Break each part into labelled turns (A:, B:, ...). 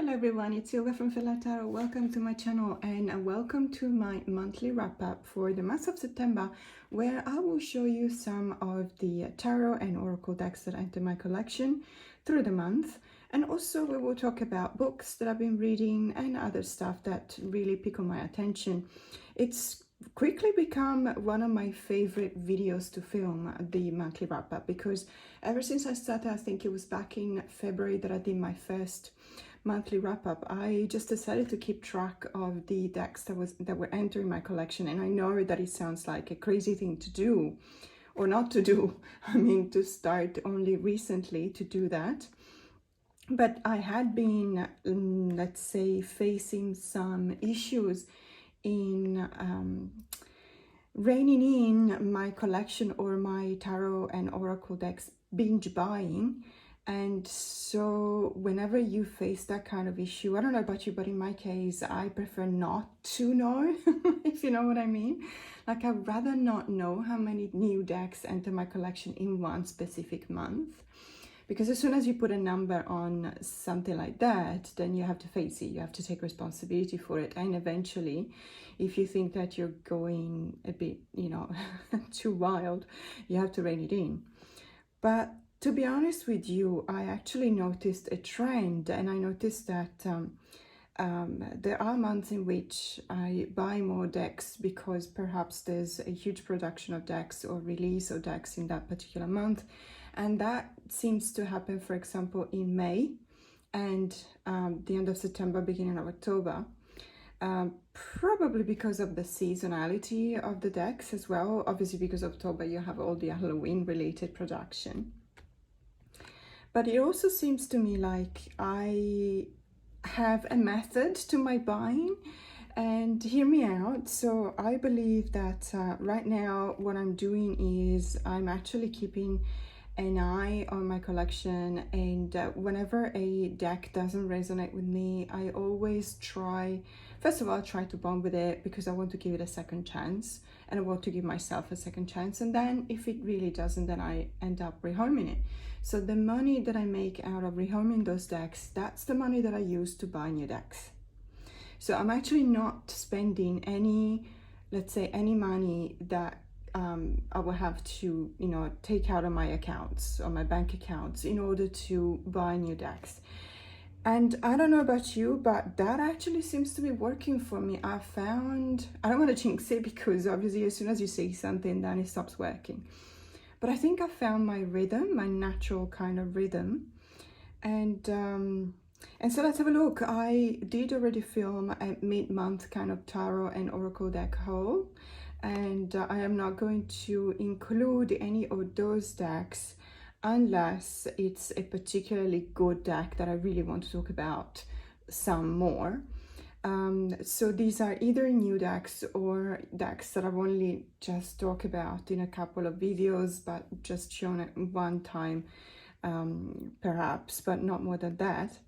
A: Hello everyone, it's Silvia from Tarot. Welcome to my channel and welcome to my monthly wrap-up for the month of September, where I will show you some of the tarot and oracle decks that enter my collection through the month. And also we will talk about books that I've been reading and other stuff that really pick on my attention. It's quickly become one of my favorite videos to film, the monthly wrap-up, because ever since I started, I think it was back in February that I did my first monthly wrap-up, I just decided to keep track of the decks that were entering my collection. And I know that it sounds like a crazy thing to do or not to do. I mean, to start only recently to do that. But I had been, let's say, facing some issues in reining in my collection or my tarot and oracle decks binge buying. And so whenever you face that kind of issue, I don't know about you, but in my case, I prefer not to know, if you know what I mean. Like, I'd rather not know how many new decks enter my collection in one specific month. Because as soon as you put a number on something like that, then you have to face it. You have to take responsibility for it. And eventually, if you think that you're going a bit, too wild, you have to rein it in. But to be honest with you, I actually noticed a trend, and I noticed that there are months in which I buy more decks because perhaps there's a huge production of decks or release of decks in that particular month. And that seems to happen, for example, in May and the end of September, beginning of October. Probably because of the seasonality of the decks as well. Obviously, because of October, you have all the Halloween related production. But it also seems to me like I have a method to my buying, and hear me out. So I believe that right now what I'm doing is I'm actually keeping an eye on my collection, and whenever a deck doesn't resonate with me, I always try to bond with it because I want to give it a second chance, and I want to give myself a second chance. And then if it really doesn't, then I end up rehoming it. So the money that I make out of rehoming those decks, that's the money that I use to buy new decks. So I'm actually not spending any, let's say, any money that I will have to, take out of my accounts or my bank accounts in order to buy new decks. And I don't know about you, but that actually seems to be working for me. I found, I don't want to jinx it because obviously as soon as you say something, then it stops working. But I think I found my rhythm, my natural kind of rhythm. And so let's have a look. I did already film a mid-month kind of tarot and oracle deck haul. And I am not going to include any of those decks unless it's a particularly good deck that I really want to talk about some more. So these are either new decks or decks that I've only just talked about in a couple of videos, but just shown it one time, perhaps, but not more than that.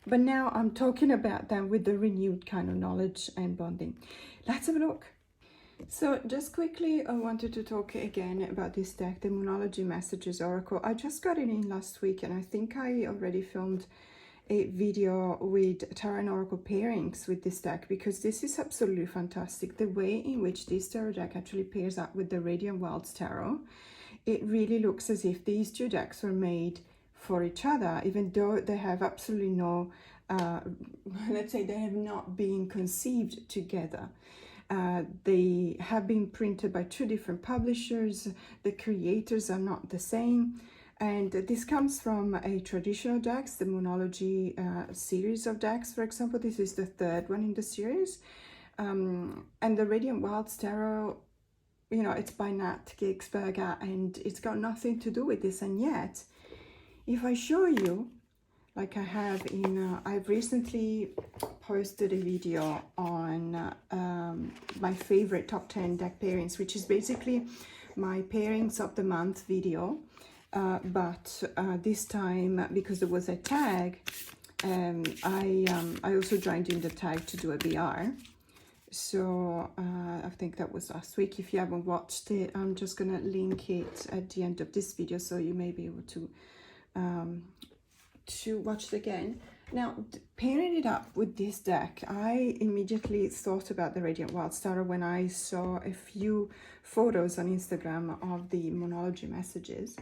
A: But now I'm talking about them with the renewed kind of knowledge and bonding. Let's have a look. So just quickly, I wanted to talk again about this deck, the Moonology Messages Oracle. I just got it in last week, and I think I already filmed a video with tarot and oracle pairings with this deck, because this is absolutely fantastic. The way in which this tarot deck actually pairs up with the Radiant Wilds Tarot, it really looks as if these two decks were made for each other, even though they have absolutely no, let's say they have not been conceived together. They have been printed by two different publishers. The creators are not the same. And this comes from a traditional decks, the Moonology series of decks, for example. This is the third one in the series. And the Radiant Wilds Tarot, it's by Nat Gigsberger, and it's got nothing to do with this. And yet, if I show you, like I have in, I've recently posted a video on my favorite top 10 deck pairings, which is basically my pairings of the month video. But this time, because there was a tag, I also joined in the tag to do a BR. So I think that was last week. If you haven't watched it, I'm just gonna link it at the end of this video, so you may be able to watch it again. Now, pairing it up with this deck, I immediately thought about the Radiant Wildstar when I saw a few photos on Instagram of the Monology messages.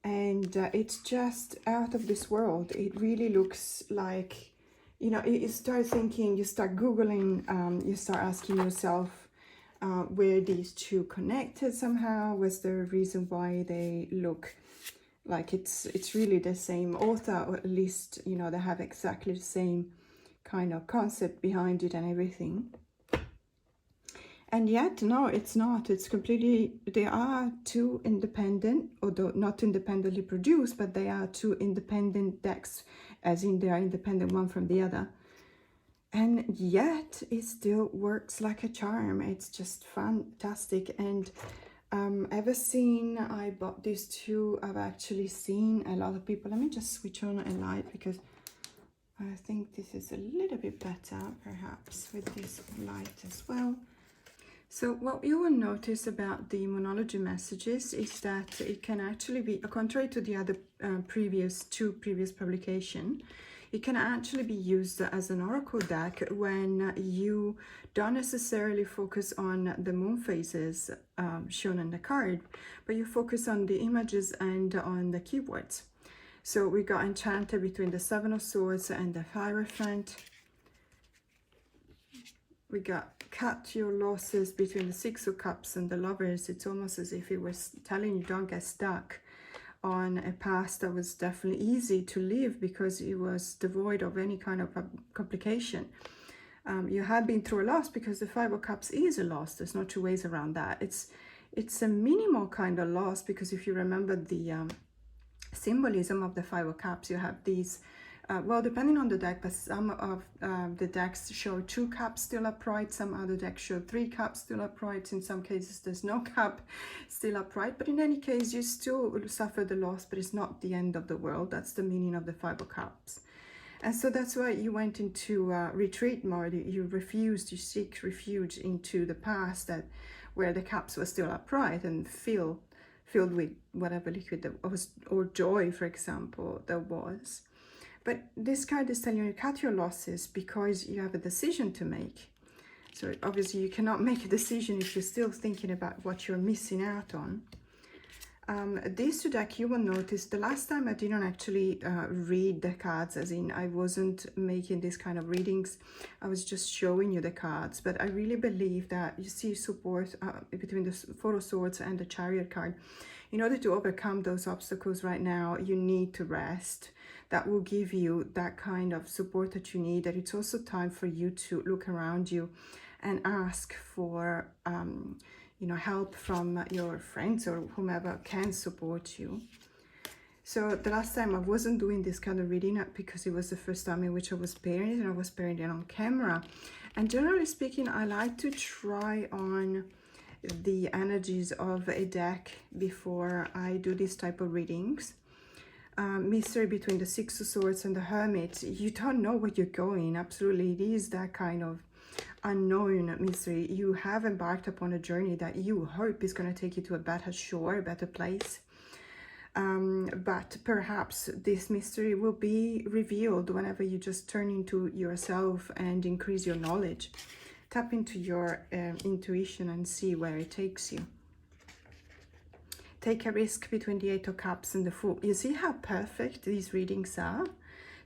A: And it's just out of this world. It really looks like, you know, you start thinking, you start Googling, you start asking yourself, were these two connected somehow? Was there a reason why they look like it's really the same author, or at least, you know, they have exactly the same kind of concept behind it and everything? And yet, no, it's not. It's completely, they are two independent, although not independently produced, but they are two independent decks, as in they are independent one from the other. And yet, it still works like a charm. It's just fantastic. And ever since I bought these two, I've actually seen a lot of people. Let me just switch on a light because I think this is a little bit better, perhaps, with this light as well. So what you will notice about the Monology messages is that it can actually be, contrary to the other previous publication, it can actually be used as an oracle deck when you don't necessarily focus on the moon phases shown on the card, but you focus on the images and on the keywords. So we got Enchanted between the Seven of Swords and the Hierophant. We got Cut Your Losses between the Six of Cups and the Lovers. It's almost as if it was telling you don't get stuck on a path that was definitely easy to live because it was devoid of any kind of complication. You had been through a loss because the Five of Cups is a loss. There's no two ways around that. It's a minimal kind of loss because if you remember the symbolism of the Five of Cups, you have these, well, depending on the deck, but some of the decks show 2 cups still upright, some other decks show 3 cups still upright, in some cases there's no cup still upright, but in any case you still will suffer the loss, but it's not the end of the world. That's the meaning of the Five of Cups. And so that's why you went into retreat mode. You refused, you seek refuge into the past, that where the cups were still upright and filled with whatever liquid that was, or joy, for example, there was. But this card is telling you to cut your losses because you have a decision to make. So obviously you cannot make a decision if you're still thinking about what you're missing out on. These two decks, you will notice the last time I didn't actually read the cards, as in I wasn't making this kind of readings. I was just showing you the cards. But I really believe that you see support between the Four of Swords and the Chariot card. In order to overcome those obstacles right now, you need to rest. That will give you that kind of support that you need. That it's also time for you to look around you and ask for you know, help from your friends or whomever can support you. So the last time I wasn't doing this kind of reading because it was the first time in which I was pairing it, and I was pairing it on camera. And generally speaking, I like to try on the energies of a deck before I do this type of readings. Mystery between the Six of Swords and the Hermit. You don't know where you're going. Absolutely, it is that kind of unknown mystery. You have embarked upon a journey that you hope is going to take you to a better shore, a better place. But perhaps this mystery will be revealed whenever you just turn into yourself and increase your knowledge. Tap into your intuition and see where it takes you. Take a risk between the Eight of Cups and the Fool. You see how perfect these readings are?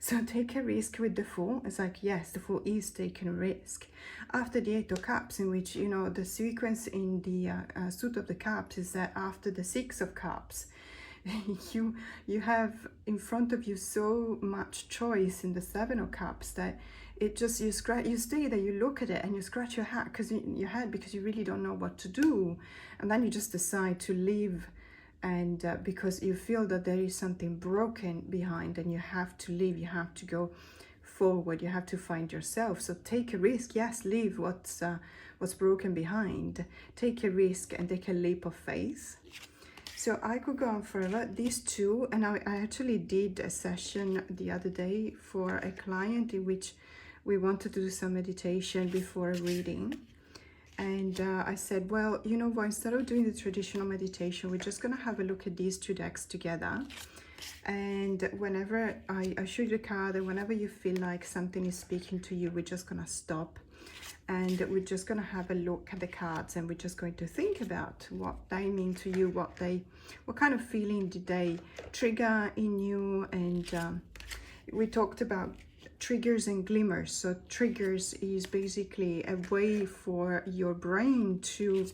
A: So take a risk with the Fool. It's like, yes, the Fool is taking a risk. After the Eight of Cups, in which, you know, the sequence in the Suit of the Cups is that after the Six of Cups, you have in front of you so much choice in the Seven of Cups that it just, you stay there, you look at it and you scratch your head because you really don't know what to do. And then you just decide to leave. And because you feel that there is something broken behind and you have to leave, you have to go forward, you have to find yourself. So take a risk, yes, leave what's broken behind. Take a risk and take a leap of faith. So I could go on forever. These two, and I actually did a session the other day for a client in which we wanted to do some meditation before a reading. And I said, well, you know what, instead of doing the traditional meditation, we're just going to have a look at these two decks together. And whenever I show you the card, and whenever you feel like something is speaking to you, we're just gonna stop and we're just gonna have a look at the cards, and we're just going to think about what they mean to you, what kind of feeling did they trigger in you. And we talked about triggers and glimmers. So triggers is basically a way for your brain to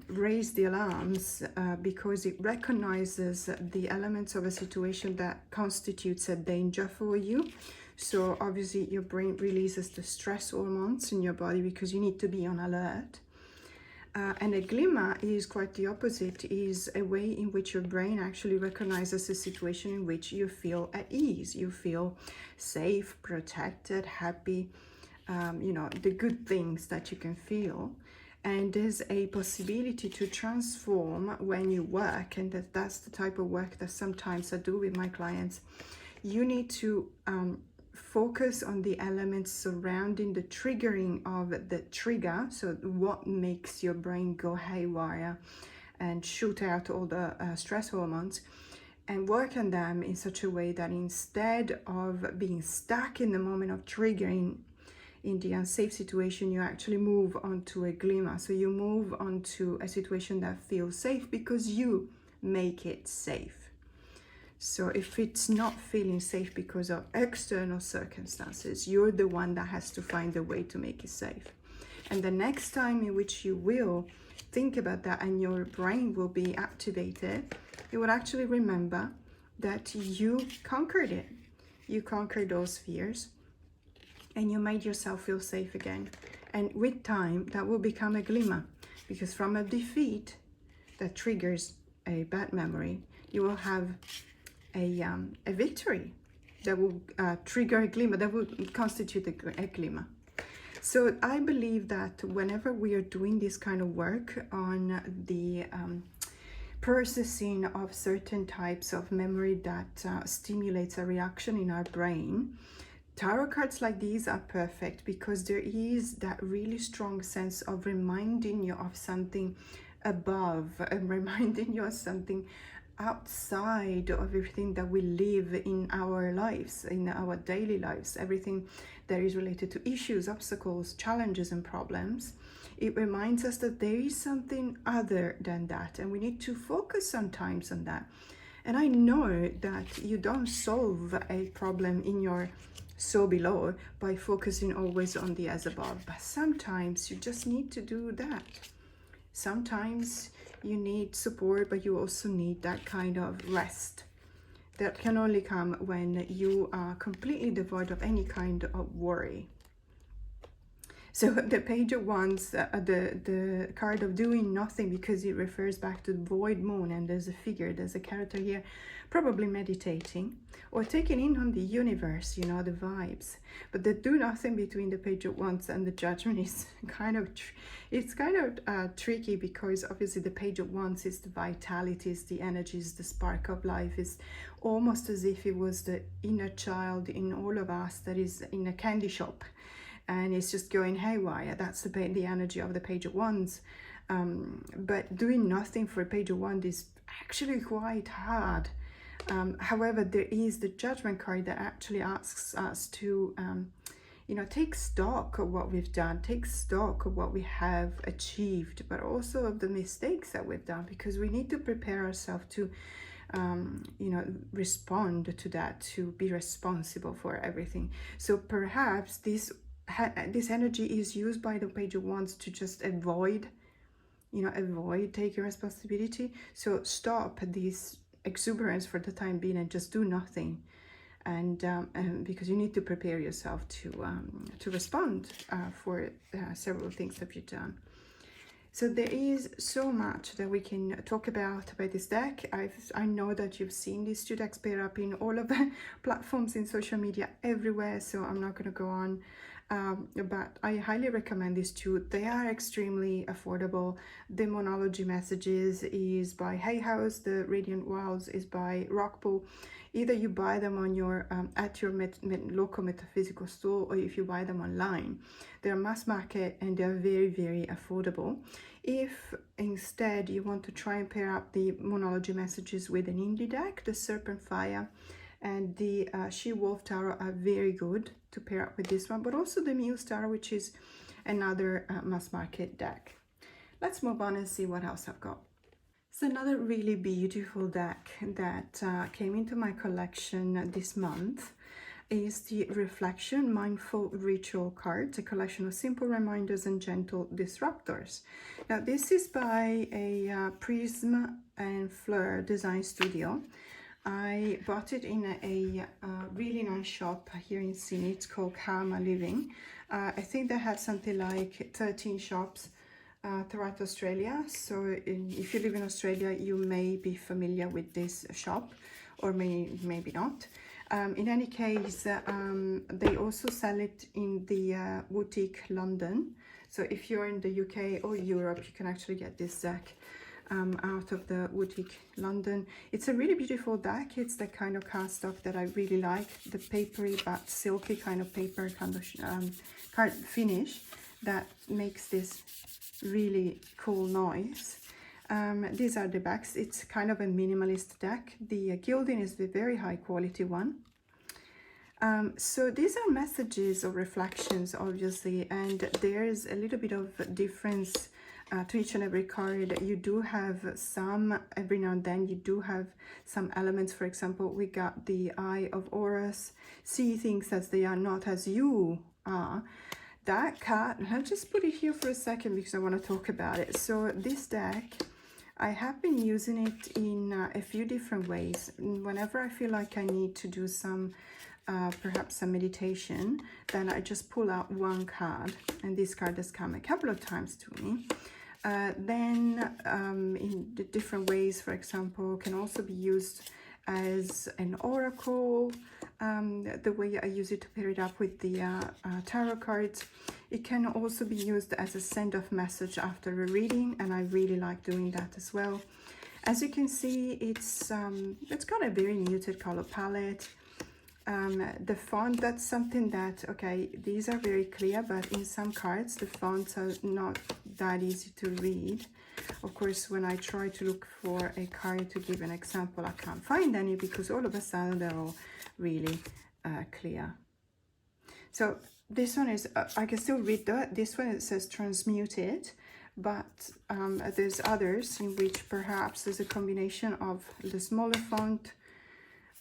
A: raise the alarms because it recognizes the elements of a situation that constitutes a danger for you. So obviously your brain releases the stress hormones in your body because you need to be on alert. And a glimmer is quite the opposite, is a way in which your brain actually recognizes a situation in which you feel at ease, you feel safe, protected, happy, you know, the good things that you can feel. And there's a possibility to transform when you work, and that's the type of work that sometimes I do with my clients. You need to focus on the elements surrounding the triggering of the trigger, so what makes your brain go haywire and shoot out all the stress hormones, and work on them in such a way that instead of being stuck in the moment of triggering in the unsafe situation, you actually move on to a glimmer. So you move on to a situation that feels safe because you make it safe. So if it's not feeling safe because of external circumstances, you're the one that has to find a way to make it safe. And the next time in which you will think about that and your brain will be activated, you will actually remember that you conquered it. You conquered those fears and you made yourself feel safe again. And with time, that will become a glimmer, because from a defeat that triggers a bad memory, you will have a victory that will trigger a glimmer, that will constitute a glimmer. So I believe that whenever we are doing this kind of work on the processing of certain types of memory that stimulates a reaction in our brain, tarot cards like these are perfect, because there is that really strong sense of reminding you of something above and reminding you of something outside of everything that we live in our lives, in our daily lives, everything that is related to issues, obstacles, challenges and problems. It reminds us that there is something other than that, and we need to focus sometimes on that. And I know that you don't solve a problem in your so below by focusing always on the as above, but sometimes you just need to do that. Sometimes you need support, but you also need that kind of rest that can only come when you are completely devoid of any kind of worry. So the Page of Wands, the card of doing nothing, because it refers back to the void moon, and there's a figure, there's a character here, probably meditating or taking in on the universe, you know, the vibes. But the do nothing between the Page of Wands and the Judgment is kind of, tricky, because obviously the Page of Wands is the vitality, is the energy, is the spark of life. Is almost as if it was the inner child in all of us that is in a candy shop and it's just going haywire. That's the energy of the Page of Wands. But doing nothing for a Page of Wands is actually quite hard. However, there is the Judgment card that actually asks us to, you know, take stock of what we've done, take stock of what we have achieved, but also of the mistakes that we've done, because we need to prepare ourselves to, you know, respond to that, to be responsible for everything. So perhaps this energy is used by the Page of Wands to just avoid, you know, avoid taking responsibility. So stop this exuberance for the time being and just do nothing, and because you need to prepare yourself to respond for several things that you've done. So there is so much that we can talk about this deck. I know that you've seen these two decks pair up in all of the platforms in social media everywhere, so I'm not going to go on. but I highly recommend these two. They are extremely affordable. The Monology Messages is by Hay House, the Radiant Wilds is by Rockpool. Either you buy them on your at your local metaphysical store, or if you buy them online. They're mass market and they're very, very affordable. If instead you want to try and pair up the Monology Messages with an indie deck, the Serpent Fire and the She-Wolf Tarot are very good to pair up with this one, but also the Muse Tarot, which is another mass market deck. Let's move on and see what else I've got. So another really beautiful deck that came into my collection this month is the Reflection Mindful Ritual cards, a collection of simple reminders and gentle disruptors. Now this is by a Prism and Fleur design studio. I bought it in a really nice shop here in Sydney. It's called Karma Living. I think they have something like 13 shops throughout Australia. So if you live in Australia, you may be familiar with this shop, or maybe not. In any case, they also sell it in the boutique London. So if you're in the UK or Europe, you can actually get this deck out of the boutique London. It's a really beautiful deck. It's the kind of cardstock that I really like, the papery but silky kind of paper kind of card finish that makes this really cool noise. These are the backs. It's kind of a minimalist deck. The gilding is the very high quality one. So these are messages or reflections, obviously, and there's a little bit of difference to each and every card. You do have some, every now and then, you do have some elements. For example, we got the Eye of Horus, see things as they are, not as you are. That card, I'll just put it here for a second because I want to talk about it. So this deck, I have been using it in a few different ways. Whenever I feel like I need to do some perhaps some meditation, then I just pull out one card, and this card has come a couple of times to me. Then in the different ways, for example, can also be used as an oracle, the way I use it to pair it up with the tarot cards. It can also be used as a send-off message after a reading, and I really like doing that as well. As you can see, it's got a very muted color palette. The font, that's something that, okay, these are very clear, but in some cards the fonts are not that easy to read. Of course, when I try to look for a card to give an example, I can't find any because all of a sudden they're all really clear. So this one is, I can still read that. This one, it says transmuted, but there's others in which perhaps there's a combination of the smaller font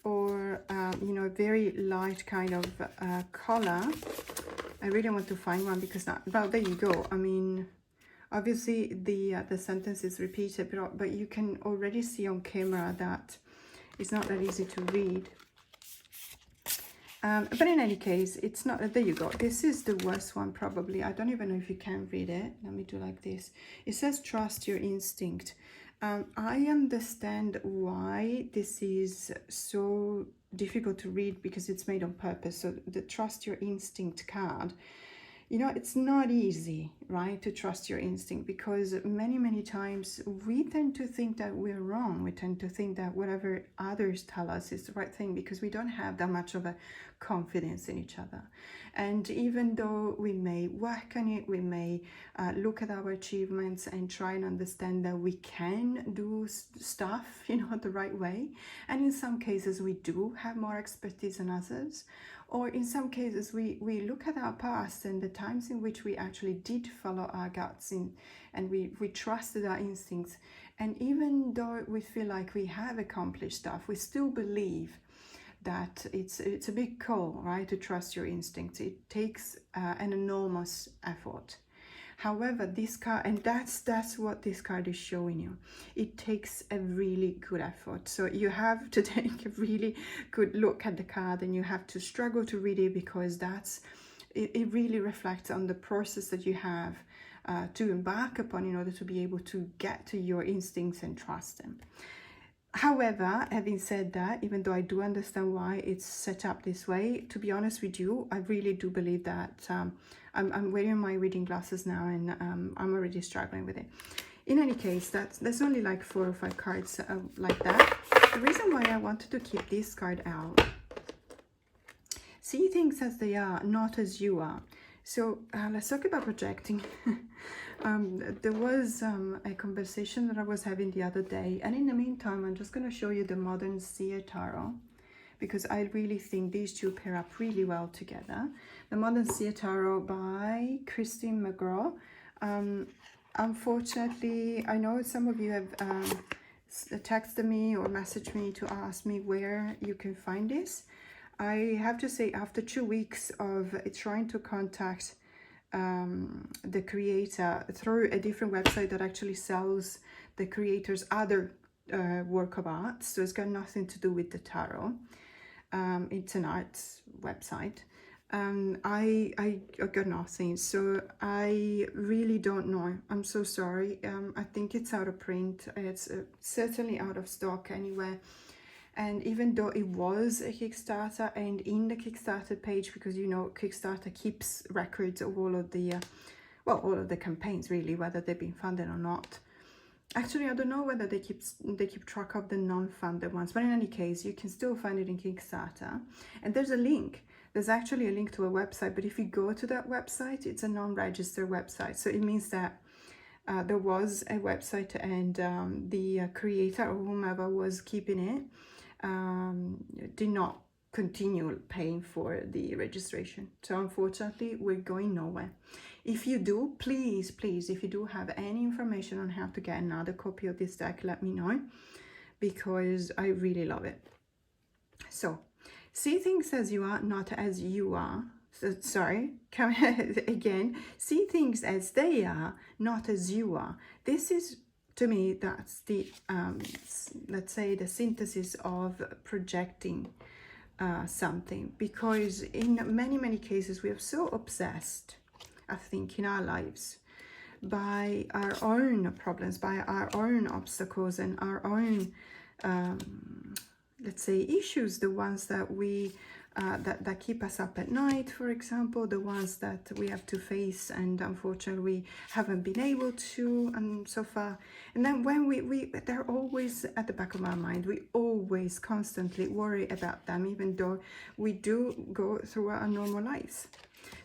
A: or you know, a very light kind of color. I really want to find one because that, well, there you go. I mean, obviously the sentence is repeated, but you can already see on camera that it's not that easy to read. But in any case, it's not, there you go. This is the worst one probably. I don't even know if you can read it. Let me do like this. It says trust your instinct. I understand why this is so difficult to read, because it's made on purpose. So the trust your instinct card, you know, it's not easy, right, to trust your instinct, because many times we tend to think that we're wrong. We tend to think that whatever others tell us is the right thing, because we don't have that much of a confidence in each other. And even though we may work on it, we may look at our achievements and try and understand that we can do stuff, you know, the right way. And in some cases we do have more expertise than others. Or in some cases, we look at our past and the times in which we actually did follow our guts and we trusted our instincts. And even though we feel like we have accomplished stuff, we still believe that it's a big call, right, to trust your instincts. It takes an enormous effort. However, this card, and that's what this card is showing you, it takes a really good effort. So you have to take a really good look at the card, and you have to struggle to read it, because it really reflects on the process that you have to embark upon in order to be able to get to your instincts and trust them. However, having said that, even though I do understand why it's set up this way, to be honest with you, I really do believe that I'm wearing my reading glasses now, and I'm already struggling with it. In any case, there's only like 4 or 5 cards like that. The reason why I wanted to keep this card out: see things as they are, not as you are. So let's talk about projecting. There was a conversation that I was having the other day, and in the meantime, I'm just going to show you the Modern Seer Tarot, because I really think these two pair up really well together. The Modern Seer Tarot by Christine McGraw. Unfortunately, I know some of you have texted me or messaged me to ask me where you can find this. I have to say, after 2 weeks of trying to contact the creator through a different website that actually sells the creator's other work of art, so it's got nothing to do with the tarot, it's an art website, I got nothing, so I really don't know. I'm so sorry. I think it's out of print. It's certainly out of stock anywhere. And even though it was a Kickstarter, and in the Kickstarter page, because you know Kickstarter keeps records of all of the all of the campaigns, really, whether they've been funded or not. Actually, I don't know whether they keep track of the non-funded ones, but in any case, you can still find it in Kickstarter. And there's a link. There's actually a link to a website, but if you go to that website, it's a non-registered website. So it means that there was a website, and the creator or whomever was keeping it did not continue paying for the registration. So unfortunately, we're going nowhere. If you do, please, if you do have any information on how to get another copy of this deck, let me know, because I really love it. So, see things as you are, not as you are. So, sorry, come again. See things as they are, not as you are. This is, to me, that's the, let's say, the synthesis of projecting something. Because in many cases, we are so obsessed, I think, in our lives by our own problems, by our own obstacles, and our own let's say issues, the ones that we that keep us up at night, for example, the ones that we have to face and unfortunately we haven't been able to so far. And then when they're always at the back of our mind, we always constantly worry about them, even though we do go through our normal lives.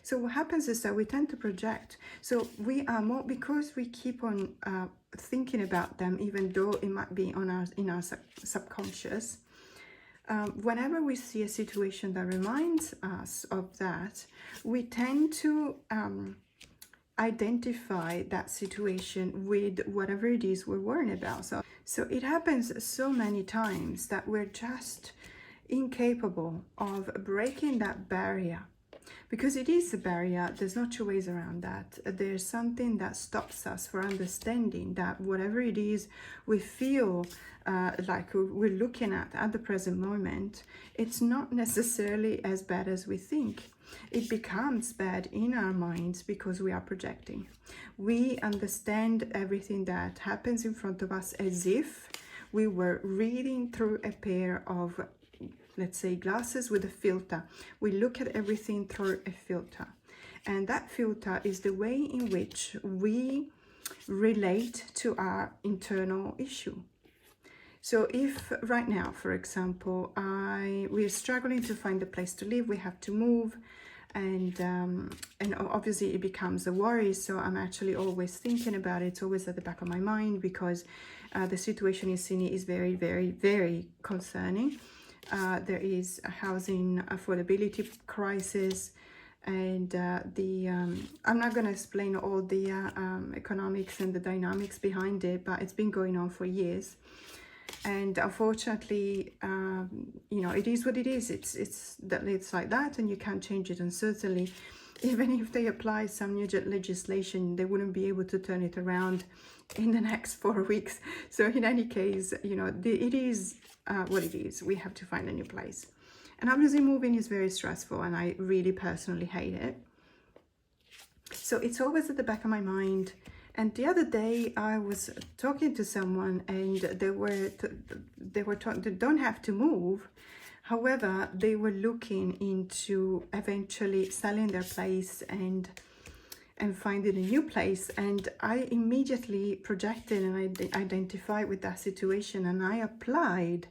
A: So what happens is that we tend to project. So we are more, because we keep on thinking about them, even though it might be in our subconscious. Whenever we see a situation that reminds us of that, we tend to identify that situation with whatever it is we're worrying about. So it happens so many times that we're just incapable of breaking that barrier. Because it is a barrier, there's no two ways around that. There's something that stops us from understanding that whatever it is we feel like we're looking at the present moment, it's not necessarily as bad as we think. It becomes bad in our minds because we are projecting. We understand everything that happens in front of us as if we were reading through a pair of, let's say, glasses with a filter. We look at everything through a filter. And that filter is the way in which we relate to our internal issue. So if right now, for example, we're struggling to find a place to live, we have to move, and obviously it becomes a worry. So I'm actually always thinking about it. It's always at the back of my mind, because the situation in Sydney is very concerning. There is a housing affordability crisis, and I'm not going to explain all the economics and the dynamics behind it, but it's been going on for years. And unfortunately, you know, it is what it is. It's like that, and you can't change it. And certainly, even if they apply some new legislation, they wouldn't be able to turn it around in the next 4 weeks. So in any case, you know, it is what it is. We have to find a new place. And obviously moving is very stressful, and I really personally hate it. So it's always at the back of my mind, And the other day I was talking to someone, and they don't have to move. However, they were looking into eventually selling their place and finding a new place. And I immediately projected and I identified with that situation, and I applied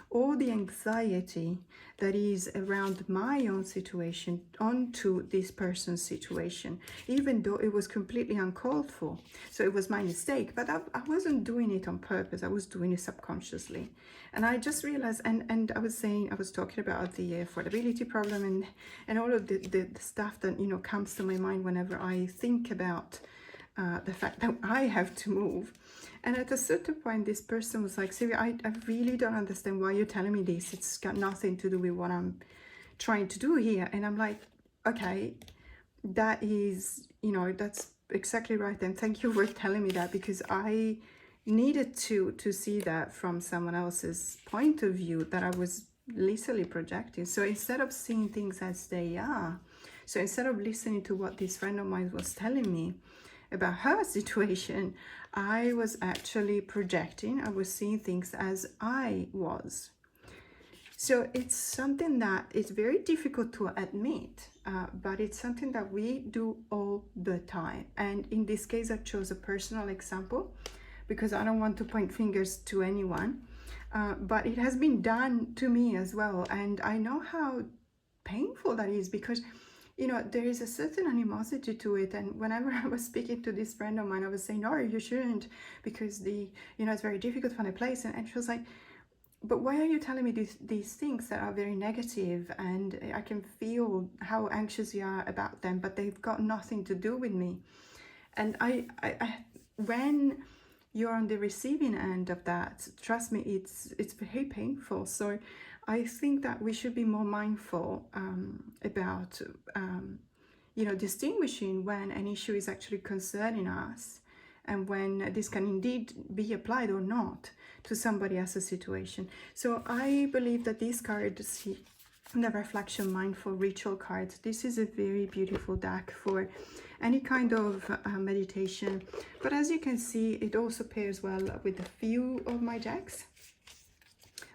A: all the anxiety that is around my own situation onto this person's situation, even though it was completely uncalled for. So it was my mistake, but I wasn't doing it on purpose. I was doing it subconsciously. And I just realized, and I was talking about the affordability problem and all of the stuff that, you know, comes to my mind whenever I think about the fact that I have to move. And at a certain point, this person was like, Silvia, I really don't understand why you're telling me this. It's got nothing to do with what I'm trying to do here. And I'm like, okay, that is, you know, that's exactly right. And thank you for telling me that, because I needed to see that from someone else's point of view that I was literally projecting. So instead of seeing things as they are, so instead of listening to what this friend of mine was telling me about her situation, I was actually projecting. I was seeing things as I was. So it's something that is very difficult to admit, but it's something that we do all the time. And in this case, I chose a personal example because I don't want to point fingers to anyone, but it has been done to me as well. And I know how painful that is, because you know, there is a certain animosity to it. And whenever I was speaking to this friend of mine, I was saying, no, you shouldn't, because it's very difficult to find a place. And she was like, but why are you telling me these things that are very negative, and I can feel how anxious you are about them, but they've got nothing to do with me. And I when you're on the receiving end of that, trust me, it's very painful. So I think that we should be more mindful about, distinguishing when an issue is actually concerning us, and when this can indeed be applied or not to somebody else's situation. So I believe that these cards, the Reflection Mindful Ritual cards, this is a very beautiful deck for any kind of meditation. But as you can see, it also pairs well with a few of my decks.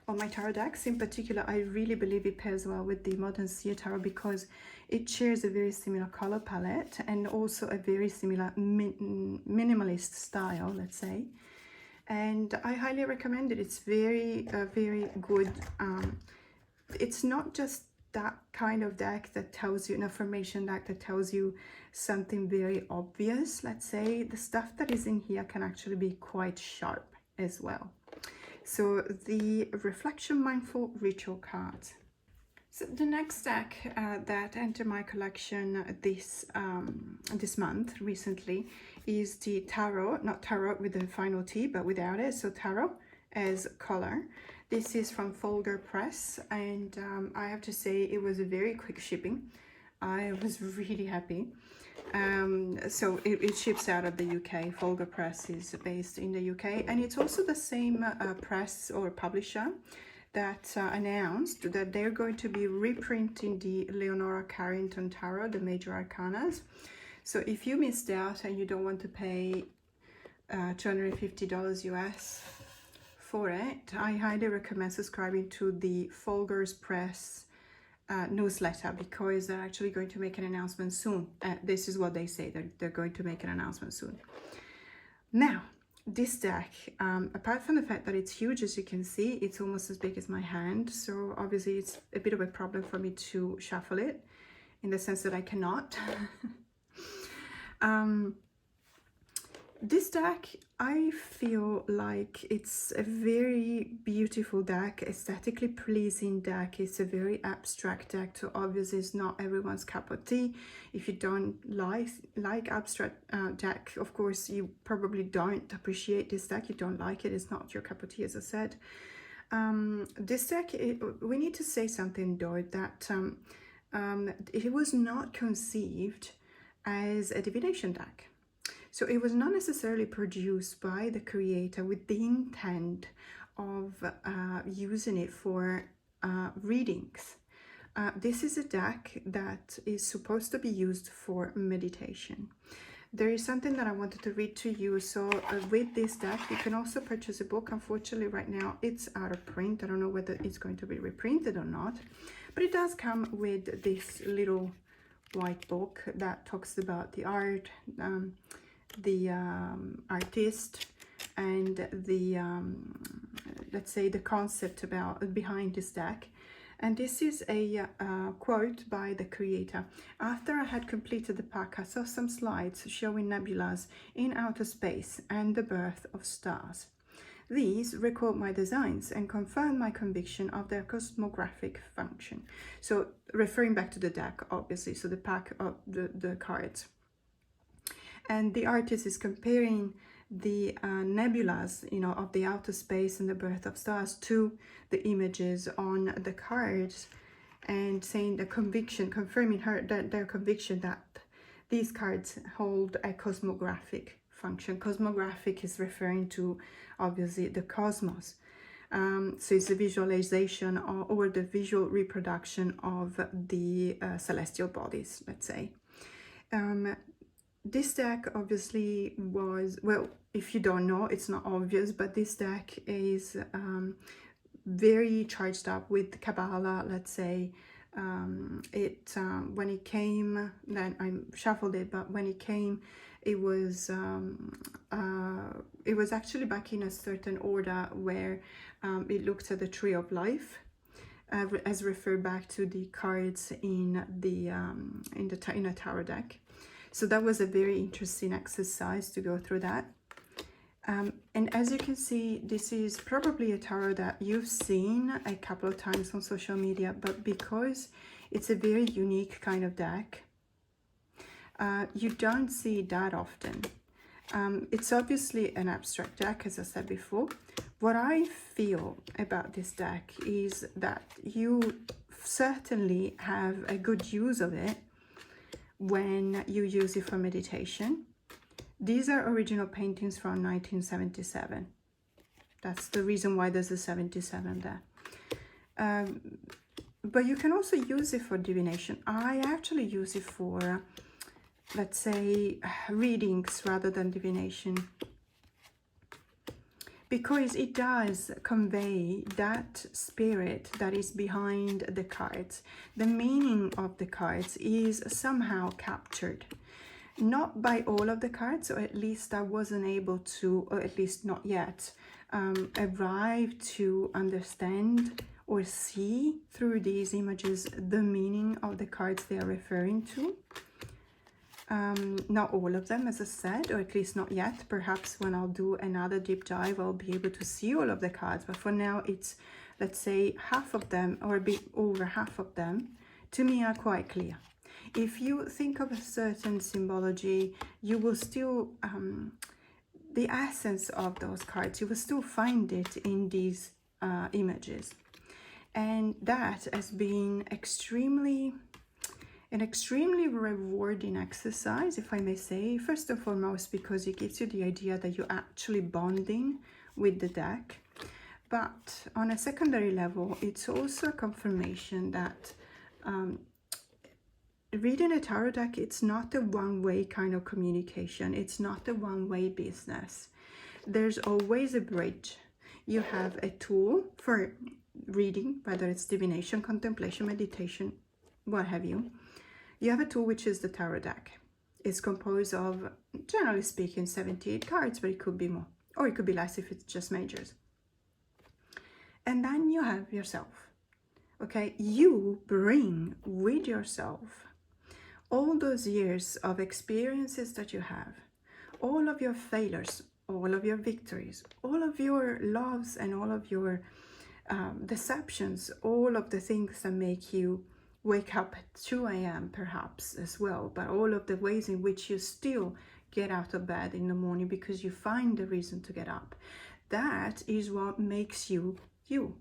A: On my tarot decks in particular, I really believe it pairs well with the Modern Seer Tarot, because it shares a very similar color palette and also a very similar minimalist style, let's say. And I highly recommend it. It's very, very good. It's not just that kind of deck that tells you, an affirmation deck that tells you something very obvious, let's say. The stuff that is in here can actually be quite sharp as well. So the Reflection Mindful Ritual cards. So the next deck that entered my collection this month recently is the Tarot, not Tarot with the final T, but without it. So Tarot as color. This is from Folger Press, and I have to say it was a very quick shipping. I was really happy. So it ships out of the UK. Folger Press is based in the UK, and it's also the same press or publisher that announced that they're going to be reprinting the Leonora Carrington Tarot, the Major Arcanas. So if you missed out and you don't want to pay $250 US for it, I highly recommend subscribing to the Folger's Press newsletter, because they're actually going to make an announcement soon. This is what they say, they're going to make an announcement soon. Now, this deck, apart from the fact that it's huge, as you can see, it's almost as big as my hand, so obviously it's a bit of a problem for me to shuffle it, in the sense that I cannot. This deck, I feel like it's a very beautiful deck, aesthetically pleasing deck. It's a very abstract deck, so obviously it's not everyone's cup of tea. If you don't like abstract deck, of course you probably don't appreciate this deck. You don't like it, it's not your cup of tea, as I said. This deck, we need to say something though, that it was not conceived as a divination deck. So it was not necessarily produced by the creator with the intent of using it for readings. This is a deck that is supposed to be used for meditation. there is something that I wanted to read to you. So with this deck, you can also purchase a book. Unfortunately, right now it's out of print. I don't know whether it's going to be reprinted or not, but it does come with this little white book that talks about the art, the artist, and the let's say the concept about behind this deck. And this is a quote by the creator. After I had completed the pack, I saw some slides showing nebulas in outer space and the birth of stars. These record my designs and confirm my conviction of their cosmographic function. So referring back to the deck, obviously, so the pack of the cards. And the artist is comparing the nebulas, you know, of the outer space and the birth of stars to the images on the cards, and saying the conviction, confirming their conviction that these cards hold a cosmographic function. Cosmographic is referring to, obviously, the cosmos. So it's the visualization or the visual reproduction of the celestial bodies, let's say. This deck obviously was, well, if you don't know, it's not obvious, but this deck is very charged up with Kabbalah, let's say. When it came, then I shuffled it, but when it came, it was actually back in a certain order where it looked at the tree of life, as referred back to the cards in a tarot deck. So that was a very interesting exercise to go through that. And as you can see, this is probably a tarot that you've seen a couple of times on social media, but because it's a very unique kind of deck, you don't see it that often. It's obviously an abstract deck, as I said before. What I feel about this deck is that you certainly have a good use of it when you use it for meditation. These are original paintings from 1977. That's the reason why there's a 77 there. But you can also use it for divination. I actually use it for, let's say, readings rather than divination, because it does convey that spirit that is behind the cards. The meaning of the cards is somehow captured. Not by all of the cards, or at least I wasn't able to, or at least not yet, arrive to understand or see through these images the meaning of the cards they are referring to. Not all of them, as I said, or at least not yet. Perhaps when I'll do another deep dive, I'll be able to see all of the cards. But for now, it's, let's say, half of them, or a bit over half of them, to me are quite clear. If you think of a certain symbology, you will still, the essence of those cards, you will still find it in these images. And that has been an extremely rewarding exercise, if I may say. First and foremost, because it gives you the idea that you're actually bonding with the deck. But on a secondary level, it's also a confirmation that reading a tarot deck, it's not a one-way kind of communication. It's not a one-way business. There's always a bridge. You have a tool for reading, whether it's divination, contemplation, meditation, what have you. You have a tool which is the tarot deck. It's composed of, generally speaking, 78 cards, but it could be more, or it could be less if it's just majors. And then you have yourself. Okay, you bring with yourself all those years of experiences that you have, all of your failures, all of your victories, all of your loves and all of your deceptions, all of the things that make you wake up at 2 a.m. perhaps as well, but all of the ways in which you still get out of bed in the morning because you find a reason to get up. That is what makes you you.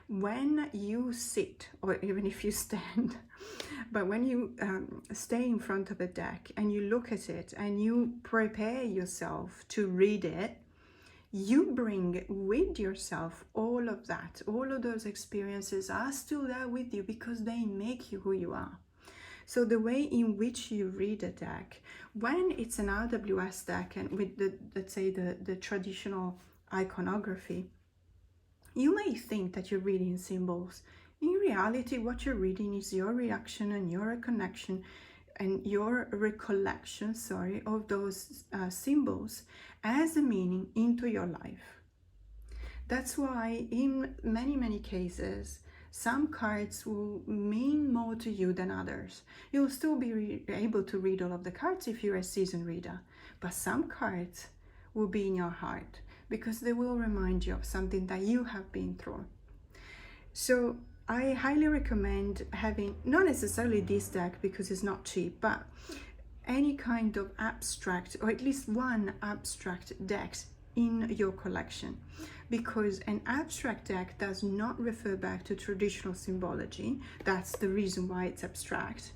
A: When you sit, or even if you stand, but when you stay in front of a deck and you look at it and you prepare yourself to read it, you bring with yourself all of that. All of those experiences are still there with you because they make you who you are. So the way in which you read a deck, when it's an RWS deck and with the, let's say, the traditional iconography, you may think that you're reading symbols. In reality, what you're reading is your reaction and your connection and your recollection, of those symbols as a meaning into your life. That's why in many cases, some cards will mean more to you than others. You'll still be able to read all of the cards if you're a seasoned reader, but some cards will be in your heart because they will remind you of something that you have been through. So I highly recommend having, not necessarily this deck because it's not cheap, but any kind of abstract, or at least one abstract deck in your collection, because an abstract deck does not refer back to traditional symbology. That's the reason why it's abstract,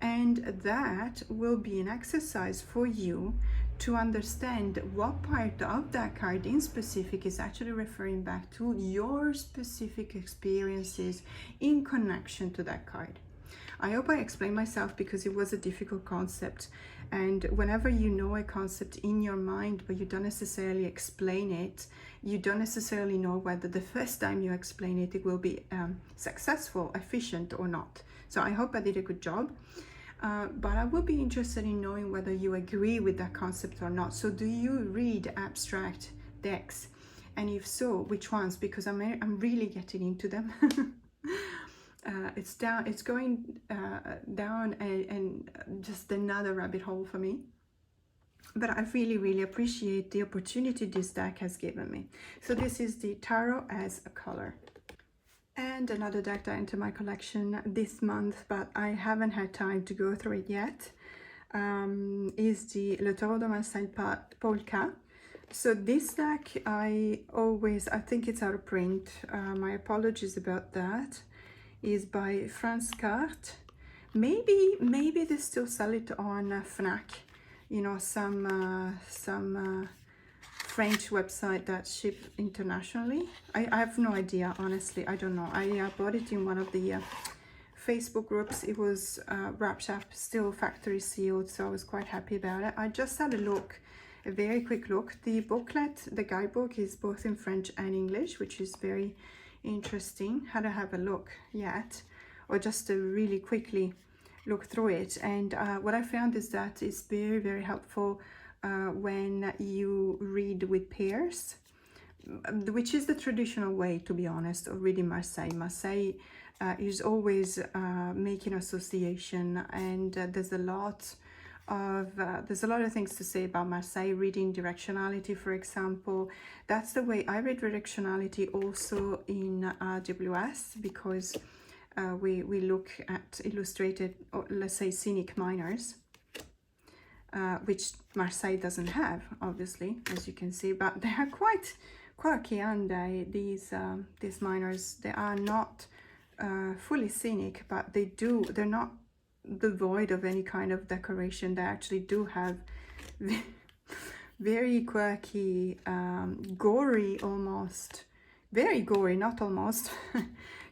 A: and that will be an exercise for you to understand what part of that card in specific is actually referring back to your specific experiences in connection to that card. I hope I explained myself because it was a difficult concept, and whenever you know a concept in your mind but you don't necessarily explain it, you don't necessarily know whether the first time you explain it, it will be successful, efficient or not. So I hope I did a good job. But I would be interested in knowing whether you agree with that concept or not. So do you read abstract decks? And if so, which ones? Because I'm really getting into them. It's going down and just another rabbit hole for me. But I really appreciate the opportunity this deck has given me. So this is the Tarot as a Color. And another deck that entered my collection this month, but I haven't had time to go through it yet, is the Le Taureau de Marseille Polka. So this deck, I think it's out of print. My apologies about that. Is by France Carte. Maybe they still sell it on Fnac. You know, some French website that ship internationally. I have no idea, honestly. I don't know. I bought it in one of the Facebook groups. It was wrapped up, still factory sealed, so I was quite happy about it. I just had a very quick look. The booklet, the guidebook, is both in French and English, which is very interesting. Hadn't have a look yet, or just to really quickly look through it. And what I found is that it's very helpful when you read with pairs, which is the traditional way, to be honest, of reading Marseille. Marseille is always making association, and there's a lot of things to say about Marseille. Reading directionality, for example, that's the way I read directionality also in RWS, because we look at illustrated, or let's say scenic minors, which Marseille doesn't have, obviously, as you can see, but they are quite quirky, aren't they? These minors, they are not fully scenic, but they're not devoid of any kind of decoration. They actually do have very quirky, gory, almost, very gory, not almost,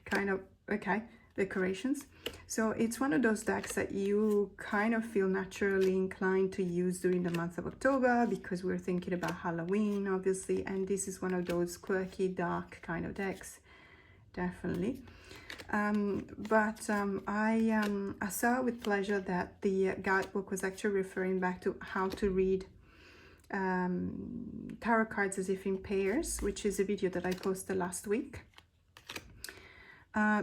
A: kind of, okay, decorations. So it's one of those decks that you kind of feel naturally inclined to use during the month of October, because we're thinking about Halloween, obviously, and this is one of those quirky, dark kind of decks, definitely. I saw with pleasure that the guidebook was actually referring back to how to read tarot cards as if in pairs, which is a video that I posted last week,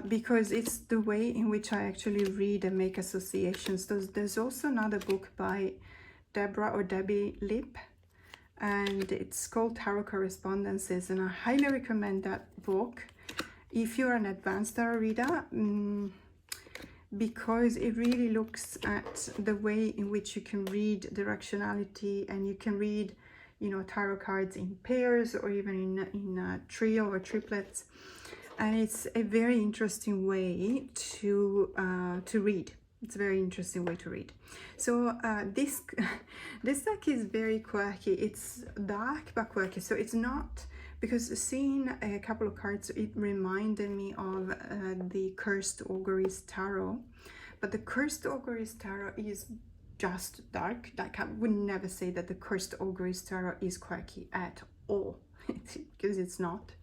A: because it's the way in which I actually read and make associations. There's also another book by Debbie Lip, and it's called Tarot Correspondences, and I highly recommend that book if you're an advanced tarot reader, because it really looks at the way in which you can read directionality, and you can read, you know, tarot cards in pairs or even in a trio or triplets, and it's a very interesting way to read. It's a very interesting way to read. So this deck is very quirky. It's dark but quirky. So it's not, because seeing a couple of cards, it reminded me of the Cursed Auguries Tarot, But the Cursed Ogre's Tarot is just dark. Like, I would never say that the Cursed Ogre's Tarot is quirky at all, because it's not.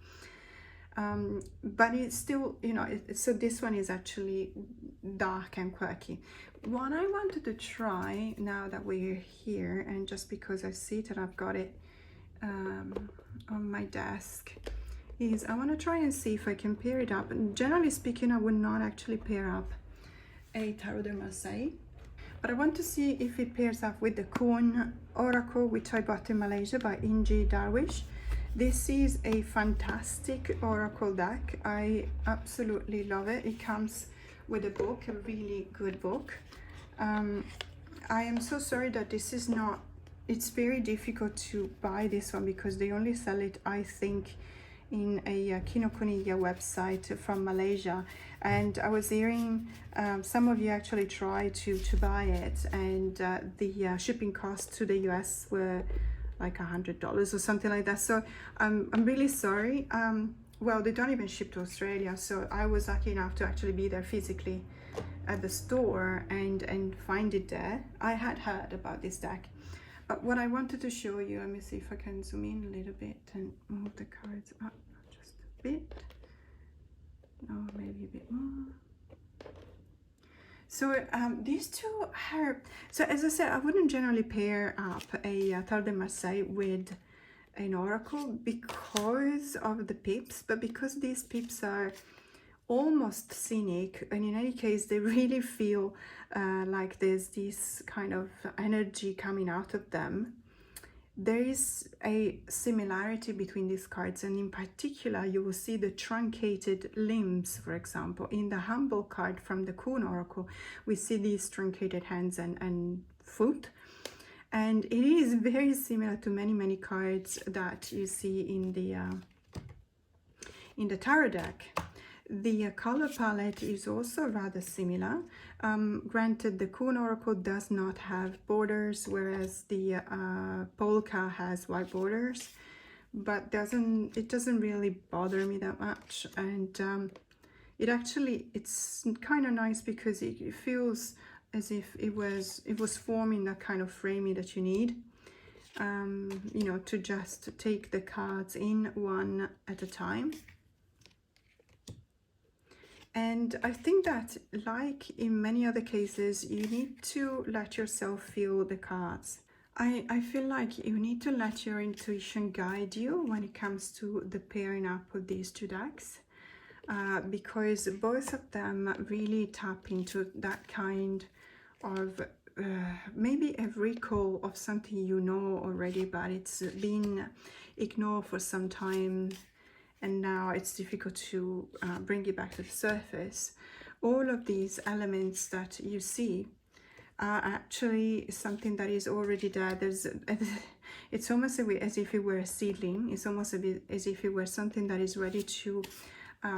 A: But it's still, you know, so this one is actually dark and quirky. What I wanted to try, now that we're here, and just because I see it and I've got it on my desk, is I want to try and see if I can pair it up. And generally speaking, I would not actually pair up a Tarot de Marseille, but I want to see if it pairs up with the Kuon Oracle, which I bought in Malaysia by Inji Darwish. This is a fantastic oracle deck. I absolutely love it. It comes with a book, a really good book. I am so sorry that this is not, it's very difficult to buy this one because they only sell it, I think, in a Kinokuniya website from Malaysia. And I was hearing some of you actually try to buy it, and the shipping costs to the US were like $100 or something like that. So I'm really sorry. Well, they don't even ship to Australia, so I was lucky enough to actually be there physically at the store and find it there. I had heard about this deck, but what I wanted to show you, let me see if I can zoom in a little bit and move the cards up just a bit. No, maybe a bit more. So these two are, so as I said, I wouldn't generally pair up a Tarot de Marseille with an oracle because of the pips, but because these pips are almost scenic, and in any case they really feel like there's this kind of energy coming out of them. There is a similarity between these cards, and in particular you will see the truncated limbs. For example, in the Humble card from the Kuon Oracle, we see these truncated hands and foot, and it is very similar to many cards that you see in the tarot deck. The color palette is also rather similar. Granted, the Kuon Oracle does not have borders, whereas the Polka has white borders, but it doesn't really bother me that much. And it's kind of nice because it feels as if it was forming that kind of framing that you need, you know, to just take the cards in one at a time. And I think that, like in many other cases, you need to let yourself feel the cards. I feel like you need to let your intuition guide you when it comes to the pairing up of these two decks, because both of them really tap into that kind of maybe a recall of something you know already, but it's been ignored for some time, and now it's difficult to bring it back to the surface. All of these elements that you see are actually something that is already there. It's almost as if it were a seedling. It's almost as if it were something that is ready to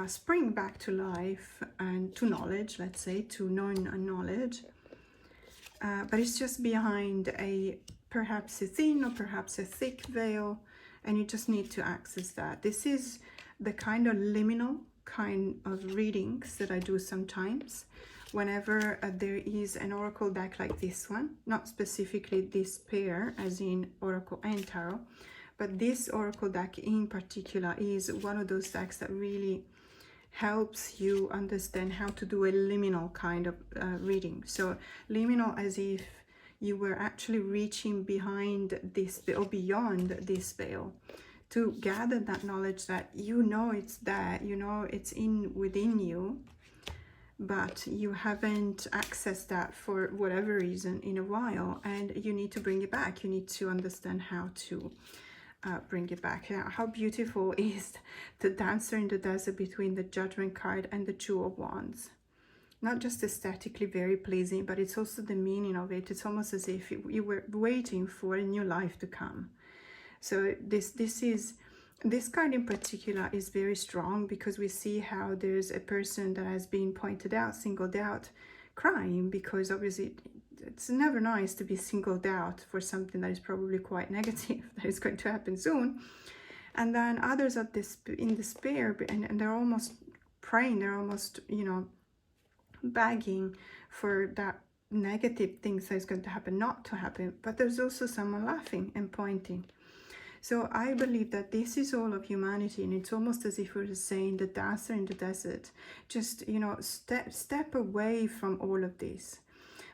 A: spring back to life and to knowledge, let's say, to knowledge. But it's just behind perhaps a thin or perhaps a thick veil, and you just need to access that. This is the kind of liminal kind of readings that I do sometimes whenever there is an oracle deck like this one, not specifically this pair as in oracle and tarot, but this oracle deck in particular is one of those decks that really helps you understand how to do a liminal kind of reading. So liminal, as if you were actually reaching behind this or beyond this veil to gather that knowledge that you know it's there, you know it's within you, but you haven't accessed that for whatever reason in a while, and you need to bring it back. You need to understand how to bring it back. How beautiful is the Dancer in the Desert between the Judgment card and the Two of Wands. Not just aesthetically very pleasing, but it's also the meaning of it. It's almost as if you were waiting for a new life to come. So this card in particular is very strong because we see how there's a person that has been pointed out, singled out, crying, because obviously it's never nice to be singled out for something that is probably quite negative, that is going to happen soon. And then others are in despair, and they're almost praying, they're almost, you know, begging for that negative things that is going to happen not to happen, but there's also someone laughing and pointing. So I believe that this is all of humanity, and it's almost as if we're saying the dancer in the desert, just, you know, step away from all of this,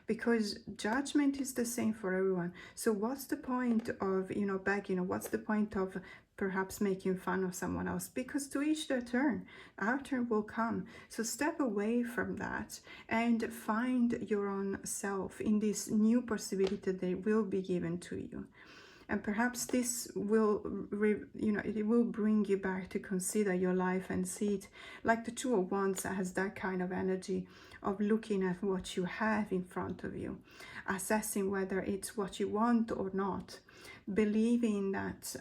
A: because judgment is the same for everyone. So what's the point of, you know, begging, or what's the point of perhaps making fun of someone else? Because to each their turn, our turn will come. So step away from that and find your own self in this new possibility that will be given to you. And perhaps this will, you know, it will bring you back to consider your life and see it like the Two of Wands has that kind of energy of looking at what you have in front of you, assessing whether it's what you want or not, believing that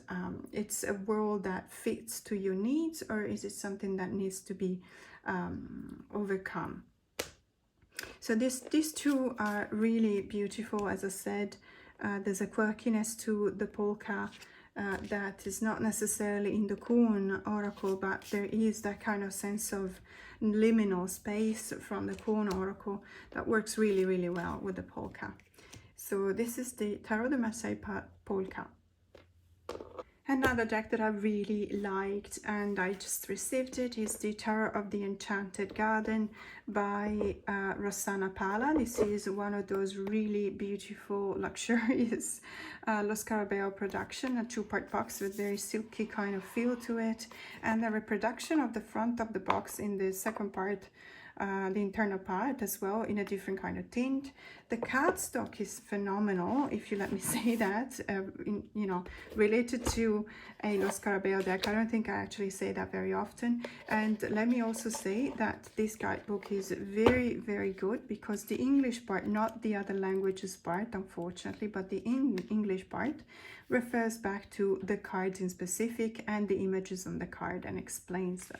A: it's a world that fits to your needs, or is it something that needs to be overcome. So these two are really beautiful. As I said, there's a quirkiness to the polka that is not necessarily in the Kuhn oracle, but there is that kind of sense of liminal space from the Kuhn oracle that works really, really well with the polka. So this is the Tarot de Marseille polka. Another deck that I really liked, and I just received it, is the Tarot of the Enchanted Garden by Rossana Pala. This is one of those really beautiful, luxurious Lo Scarabeo production, a two-part box with very silky kind of feel to it, and the reproduction of the front of the box in the second part, the internal part as well, in a different kind of tint. The cardstock is phenomenal, if you let me say that, you know, related to a Lo Scarabeo deck. I don't think I actually say that very often. And let me also say that this guidebook is very, very good, because the English part, not the other languages part, unfortunately, but the English part refers back to the cards in specific and the images on the card, and explains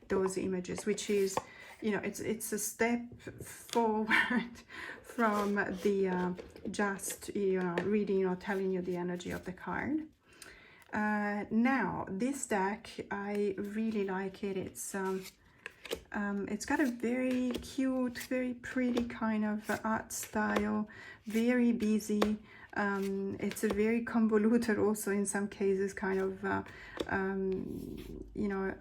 A: those images, which is, you know, it's a step forward from the just, you know, reading or telling you the energy of the card. Now this deck, I really like it. It's got a very cute, very pretty kind of art style, very busy. It's a very convoluted, also in some cases, kind of you know,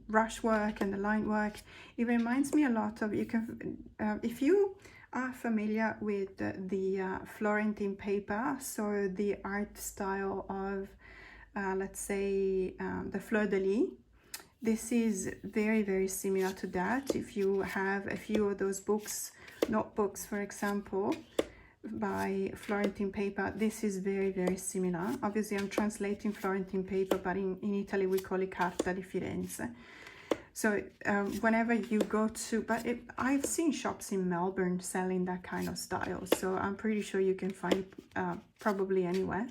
A: brush work and the line work. It reminds me a lot of, you can if you are familiar with the Florentine paper, so the art style of let's say the fleur-de-lis, this is very, very similar to that. If you have a few of those books, notebooks for example, by Florentine paper, this is very, very similar. Obviously I'm translating Florentine paper, but in Italy we call it carta di Firenze. So whenever you go to, but I've seen shops in Melbourne selling that kind of style, so I'm pretty sure you can find probably anywhere.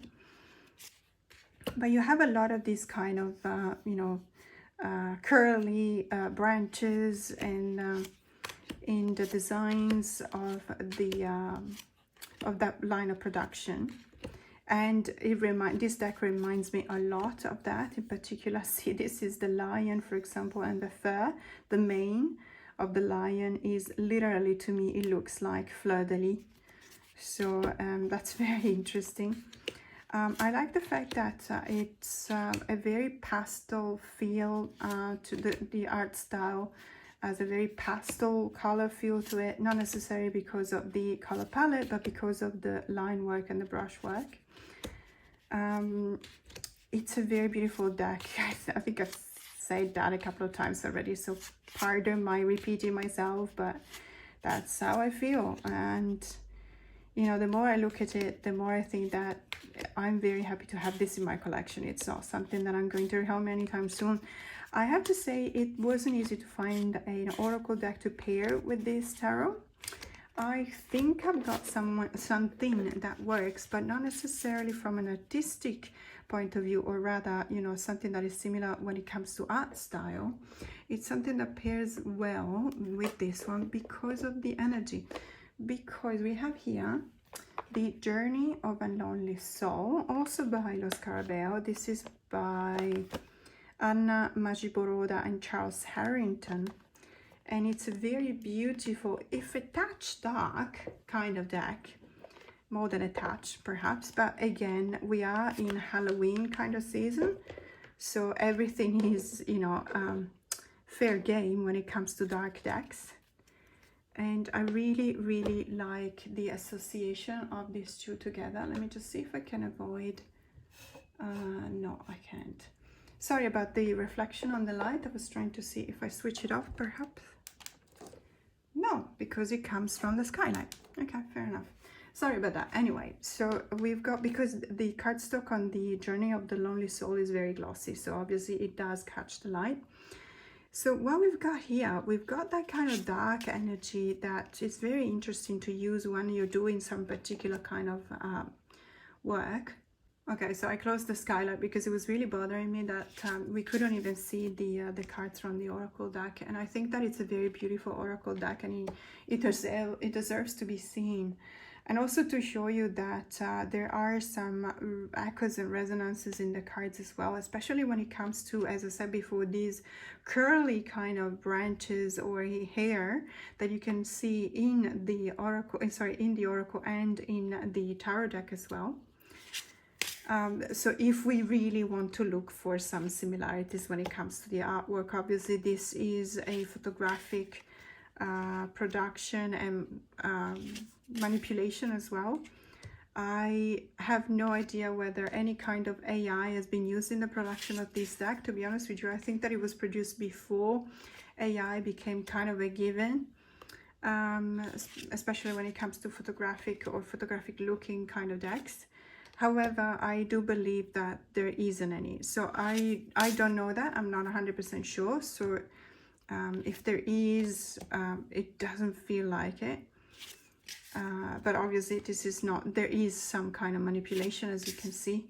A: But you have a lot of these kind of you know, curly branches and in the designs of that line of production. And this deck reminds me a lot of that. In particular, see, this is the lion, for example, and the fur, the mane of the lion is literally, to me, it looks like fleur-de-lis. So that's very interesting. I like the fact that it's a very pastel feel to the art style, as a very pastel color feel to it, not necessarily because of the color palette, but because of the line work and the brush work. It's a very beautiful deck. I think I've said that a couple of times already, so pardon my repeating myself, but that's how I feel. And you know, the more I look at it, the more I think that I'm very happy to have this in my collection. It's not something that I'm going to rehelm anytime soon. I have to say, it wasn't easy to find an oracle deck to pair with this tarot. I think I've got something that works, but not necessarily from an artistic point of view, or rather, you know, something that is similar when it comes to art style. It's something that pairs well with this one because of the energy. Because we have here The Journey of a Lonely Soul, also by Lo Scarabeo. This is by Anna Majiboroda and Charles Harrington. and it's a very beautiful, if a touch dark kind of deck, more than a touch perhaps, but again, we are in Halloween kind of season, so everything is, you know, fair game when it comes to dark decks. And I really, really like the association of these two together. Let me just see if I can avoid, no, I can't. Sorry about the reflection on the light. I was trying to see if I switch it off perhaps. No, because it comes from the skylight. Okay, fair enough. Sorry about that. Anyway, so we've got, because the cardstock on the Journey of the Lonely Soul is very glossy, so obviously it does catch the light. So what we've got here, we've got that kind of dark energy that is very interesting to use when you're doing some particular kind of work. Okay, so I closed the skylight because it was really bothering me that we couldn't even see the cards from the Oracle deck, and I think that it's a very beautiful Oracle deck, and it deserves to be seen. And also to show you that there are some echoes and resonances in the cards as well, especially when it comes to, as I said before, these curly kind of branches or hair that you can see in the Oracle, in the Oracle and in the Tarot deck as well. So if we really want to look for some similarities when it comes to the artwork, obviously this is a photographic production and manipulation as well. I have no idea whether any kind of AI has been used in the production of this deck, to be honest with you. I think that it was produced before AI became kind of a given, especially when it comes to photographic or photographic looking kind of decks. However, I do believe that there isn't any. So I don't know that. I'm not 100% sure. So if there is, it doesn't feel like it. But obviously this is not, there is some kind of manipulation, as you can see.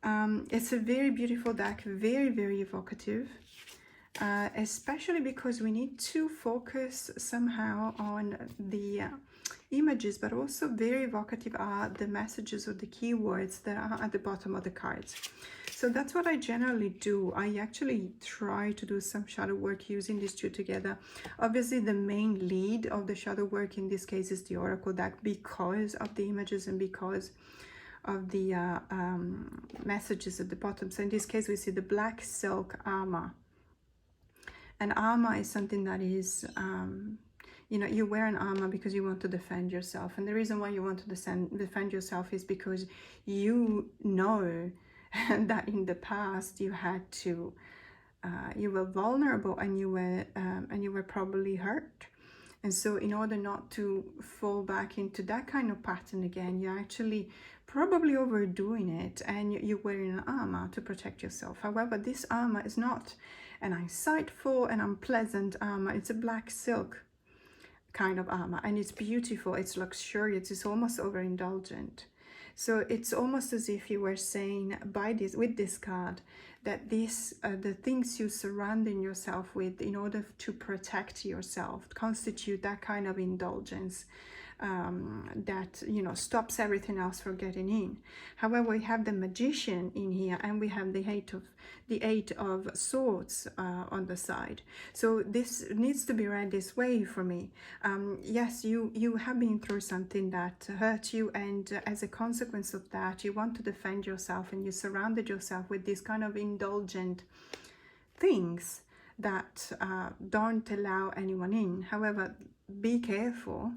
A: It's a very beautiful deck, very, very evocative. Especially because we need to focus somehow on the images, but also very evocative are the messages or the keywords that are at the bottom of the cards. So that's what I generally do. I actually try to do some shadow work using these two together. Obviously the main lead of the shadow work in this case is the Oracle deck, because of the images and because of the messages at the bottom. So in this case we see the black silk armor. And armor is something that is, you know, you wear an armor because you want to defend yourself. And the reason why you want to defend yourself is because you know that in the past you had to, you were vulnerable and you were probably hurt. And so in order not to fall back into that kind of pattern again, you're actually probably overdoing it, and you're wearing an armor to protect yourself. However, this armor is not an insightful and unpleasant armor. It's a black silk kind of armor, and it's beautiful, it's luxurious, it's almost overindulgent. So it's almost as if you were saying with this card that the things you surrounding yourself with in order to protect yourself constitute that kind of indulgence that, you know, stops everything else from getting in. However, we have the Magician in here, and we have the Eight of Swords on the side. So this needs to be read this way for me. Yes, you have been through something that hurt you, and as a consequence of that, you want to defend yourself, and you surrounded yourself with these kind of indulgent things that don't allow anyone in. However, be careful,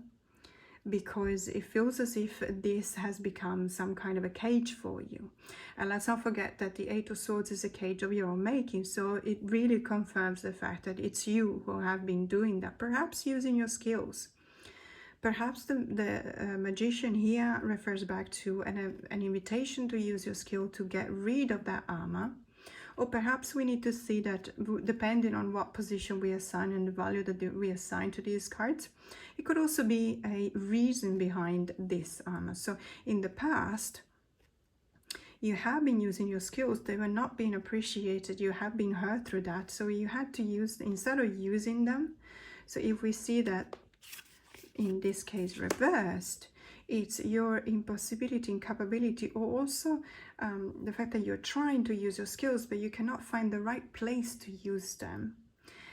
A: because it feels as if this has become some kind of a cage for you. And let's not forget that the Eight of Swords is a cage of your own making, so it really confirms the fact that it's you who have been doing that, perhaps using your skills. Perhaps the Magician here refers back to an invitation to use your skill to get rid of that armor. Or perhaps we need to see that, depending on what position we assign and the value that we assign to these cards, it could also be a reason behind this armor. So in the past, you have been using your skills, they were not being appreciated, you have been hurt through that, so you had to use, instead of using them. So if we see that, in this case reversed, it's your impossibility, incapability, or also the fact that you're trying to use your skills but you cannot find the right place to use them.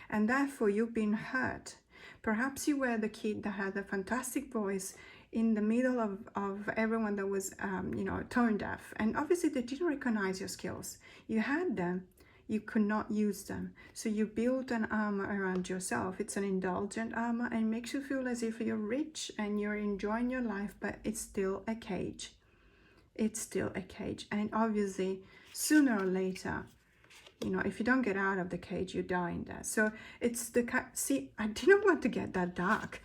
A: and therefore you've been hurt. Perhaps you were the kid that had a fantastic voice in the middle of everyone that was, you know, tone deaf, and obviously they didn't recognize your skills. You had them, you could not use them, so you built an armor around yourself. It's an indulgent armor and makes you feel as if you're rich and you're enjoying your life, but it's still a cage. It's still a cage, and obviously sooner or later, you know, if you don't get out of the cage, you die in there. So it's the see, I didn't want to get that dark,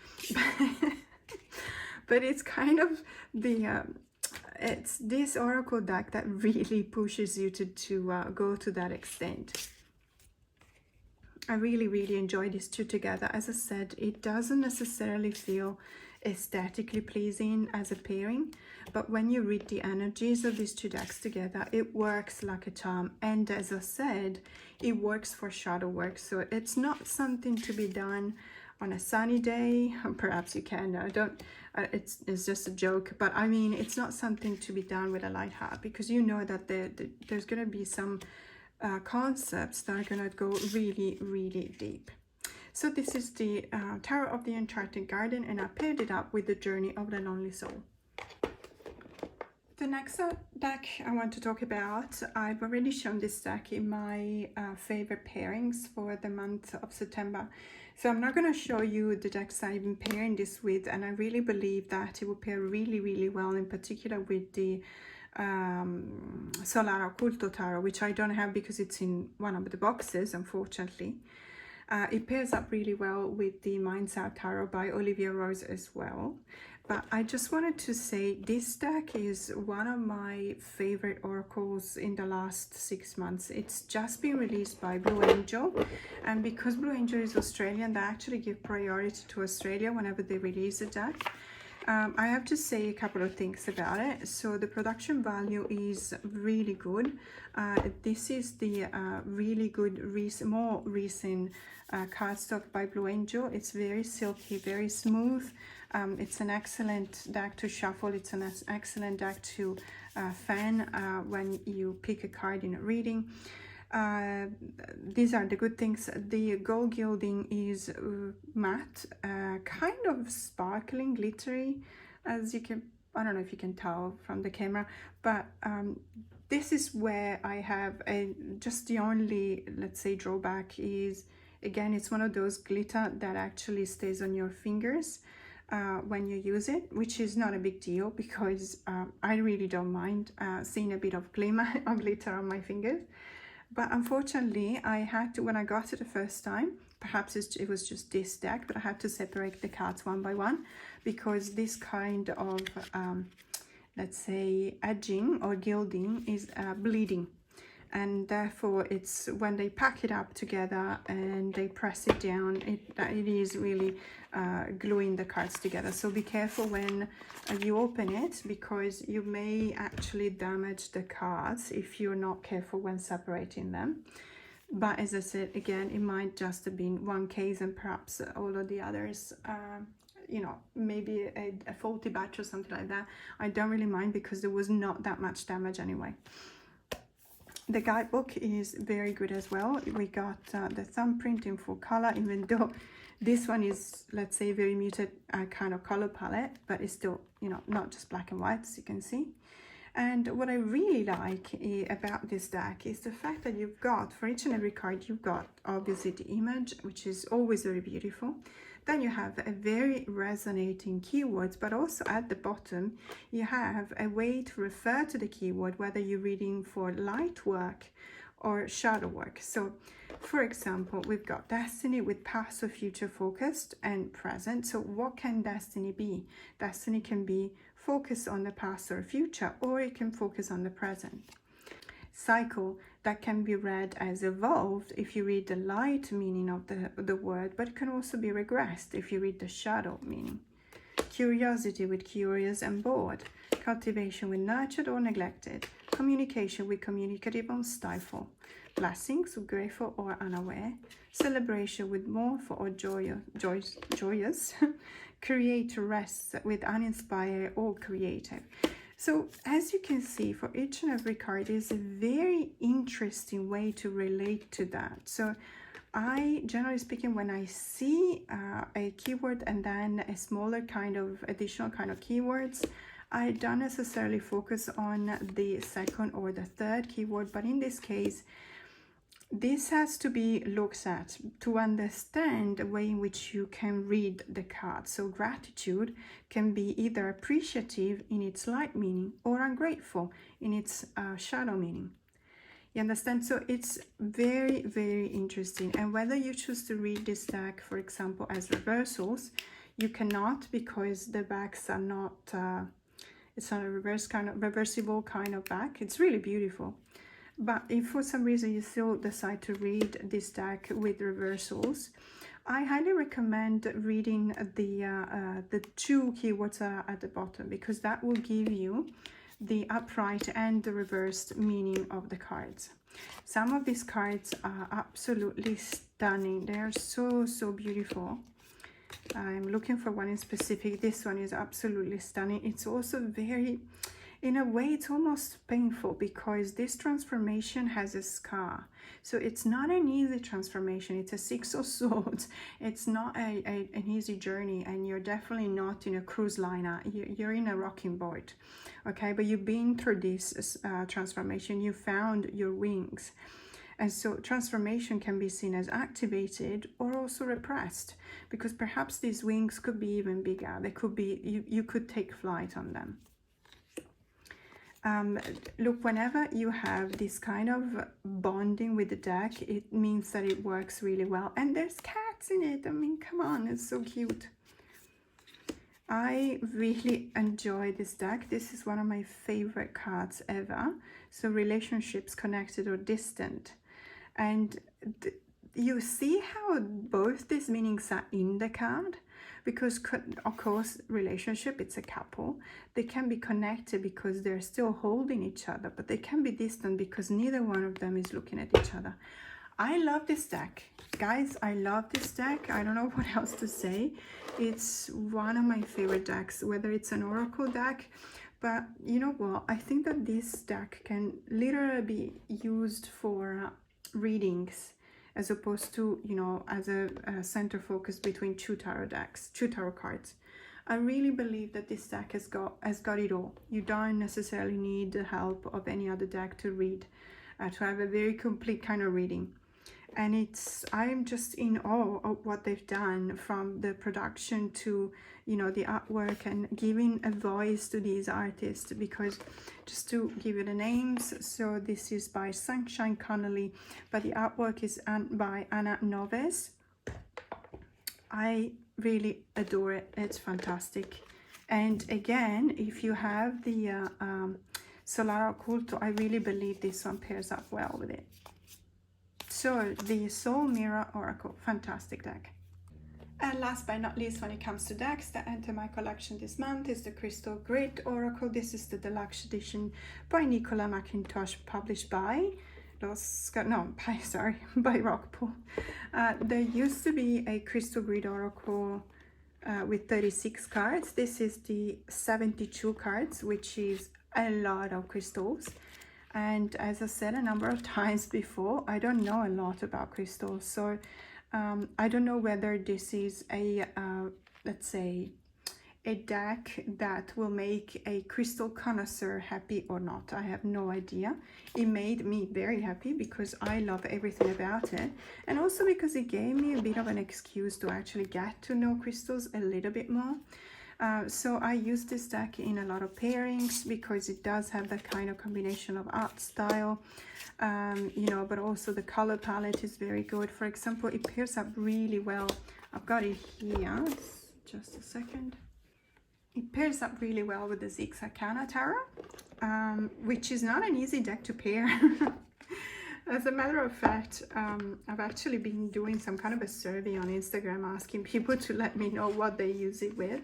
A: but it's kind of the it's this oracle deck that really pushes you to go to that extent. I really enjoy these two together. As I said, it doesn't necessarily feel aesthetically pleasing as a pairing, but when you read the energies of these two decks together, it works like a charm. And as I said, it works for shadow work, so it's not something to be done on a sunny day. Perhaps you can, it's just a joke, but I mean, it's not something to be done with a light heart, because you know that there's going to be some concepts that are going to go really deep. So this is the Tarot of the Enchanted Garden, and I paired it up with the Journey of the Lonely Soul. The next deck I want to talk about, I've already shown this deck in my favorite pairings for the month of September. So I'm not going to show you the decks I've been pairing this with, and I really believe that it will pair really well, in particular with the Solar Occulto Tarot, which I don't have because it's in one of the boxes, unfortunately. It pairs up really well with the Minds Out Tarot by Olivia Rose as well. But I just wanted to say this deck is one of my favorite oracles in the last 6 months. It's just been released by Blue Angel, and because Blue Angel is Australian, they actually give priority to Australia whenever they release a deck. I have to say a couple of things about it. So the production value is really good. This is the really good, more recent cardstock by Blue Angel. It's very silky, very smooth. It's an excellent deck to shuffle. It's an excellent deck to fan when you pick a card in a reading. These are the good things. The gold gilding is matte, kind of sparkling, glittery, as you can, I don't know if you can tell from the camera, but this is where I have just the only, let's say, drawback is, again, it's one of those glitter that actually stays on your fingers when you use it, which is not a big deal, because I really don't mind seeing a bit of glimmer or glitter on my fingers. But unfortunately, I had to, when I got it the first time, perhaps it was just this deck, but I had to separate the cards one by one, because this kind of, let's say, edging or gilding is bleeding. And therefore, it's when they pack it up together and they press it down, it is really gluing the cards together. So be careful when you open it, because you may actually damage the cards if you're not careful when separating them. But as I said, again, it might just have been one case, and perhaps all of the others, you know, maybe a faulty batch or something like that. I don't really mind, because there was not that much damage anyway. The guidebook is very good as well. We got the thumbprint in full color, even though this one is, let's say, very muted kind of color palette, but it's still, you know, not just black and white, as you can see. And what I really like about this deck is the fact that you've got, for each and every card, you've got obviously the image, which is always very beautiful. Then you have a very resonating keywords, but also at the bottom, you have a way to refer to the keyword, whether you're reading for light work or shadow work. So, for example, we've got destiny with past or future focused and present. So what can destiny be? Destiny can be focused on the past or future, or it can focus on the present. Cycle, that can be read as evolved if you read the light meaning of the word, but it can also be regressed if you read the shadow meaning. Curiosity with curious and bored. Cultivation with nurtured or neglected. Communication with communicative or stifle. Blessings with grateful or unaware. Celebration with mournful or joyous. Create rests with uninspired or creative. So as you can see, for each and every card is a very interesting way to relate to that. So I, generally speaking, when I see a keyword and then a smaller kind of additional kind of keywords, I don't necessarily focus on the second or the third keyword, but in this case, this has to be looked at to understand the way in which you can read the card. So gratitude can be either appreciative in its light meaning or ungrateful in its shadow meaning. You understand? So it's very, very interesting. And whether you choose to read this deck, for example, as reversals, you cannot, because the backs are not, it's not a reversible kind of back. It's really beautiful. But if for some reason you still decide to read this deck with reversals, I highly recommend reading the two keywords at the bottom, because that will give you the upright and the reversed meaning of the cards. Some of these cards are absolutely stunning. They are so, so beautiful. I'm looking for one in specific. This one is absolutely stunning. It's also very, in a way, it's almost painful, because this transformation has a scar. So it's not an easy transformation. It's a Six of Swords. It's not an easy journey, and you're definitely not in a cruise liner. You're in a rocking boat, okay? But you've been through this transformation. You found your wings. And so transformation can be seen as activated or also repressed, because perhaps these wings could be even bigger. They could be, you could take flight on them. Look, whenever you have this kind of bonding with the deck, it means that it works really well. And there's cats in it. I mean, come on, it's so cute. I really enjoy this deck. This is one of my favorite cards ever. So relationships, connected or distant. And you see how both these meanings are in the card, because of course relationship, it's a couple. They can be connected because they're still holding each other, but they can be distant because neither one of them is looking at each other. I love this deck, guys. I love this deck. I don't know what else to say. It's one of my favorite decks, whether it's an oracle deck. But you know what, I think that this deck can literally be used for readings, as opposed to, you know, as a center focus between two tarot cards. I really believe that this deck has got it all. You don't necessarily need the help of any other deck to read, to have a very complete kind of reading. And I'm just in awe of what they've done, from the production to, you know, the artwork, and giving a voice to these artists. Because just to give you the names, so this is by Sunshine Connolly, but the artwork is by Anna Noves. I really adore it. It's fantastic. And again, if you have the Solar Occulto, I really believe this one pairs up well with it. So the Soul Mirror Oracle, fantastic deck. And last but not least, when it comes to decks that enter my collection this month, is the Crystal Grid Oracle. This is the deluxe edition by Nicola McIntosh, published by by Rockpool. There used to be a Crystal Grid Oracle with 36 cards. This is the 72 cards, which is a lot of crystals. And as I said a number of times before, I don't know a lot about crystals, so I don't know whether this is a let's say a deck that will make a crystal connoisseur happy or not. I have no idea. It made me very happy because I love everything about it, and also because it gave me a bit of an excuse to actually get to know crystals a little bit more. So I use this deck in a lot of pairings because it does have that kind of combination of art style, you know, but also the color palette is very good. For example, it pairs up really well. I've got it here, just a second. It pairs up really well with the Zix Arcana Tarot, which is not an easy deck to pair. As a matter of fact, I've actually been doing some kind of a survey on Instagram, asking people to let me know what they use it with,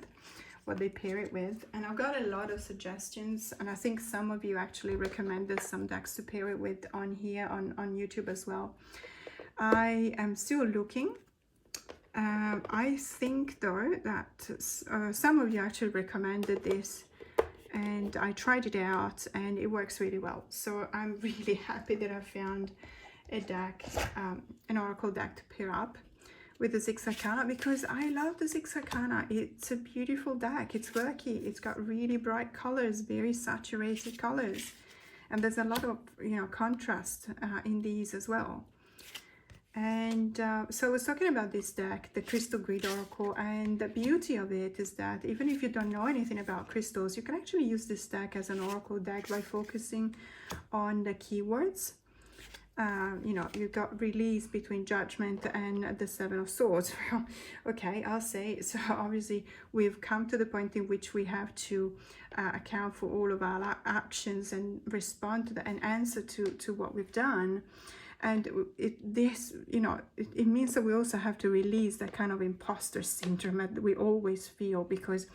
A: what they pair it with, and I've got a lot of suggestions, and I think some of you actually recommended some decks to pair it with on here on YouTube as well. I am still looking. I think though that some of you actually recommended this, and I tried it out and it works really well. So I'm really happy that I found a deck, an oracle deck to pair up with the Six Arcana, because I love the Six Arcana. It's a beautiful deck. It's worky. It's got really bright colors, very saturated colors, and there's a lot of, you know, contrast in these as well. And so I was talking about this deck, the Crystal Grid Oracle, and the beauty of it is that even if you don't know anything about crystals, you can actually use this deck as an oracle deck by focusing on the keywords. You know, you got release between Judgment and the Seven of Swords. Okay, I'll say, so obviously we've come to the point in which we have to account for all of our actions and respond to and answer to what we've done. And it means that we also have to release that kind of imposter syndrome that we always feel, because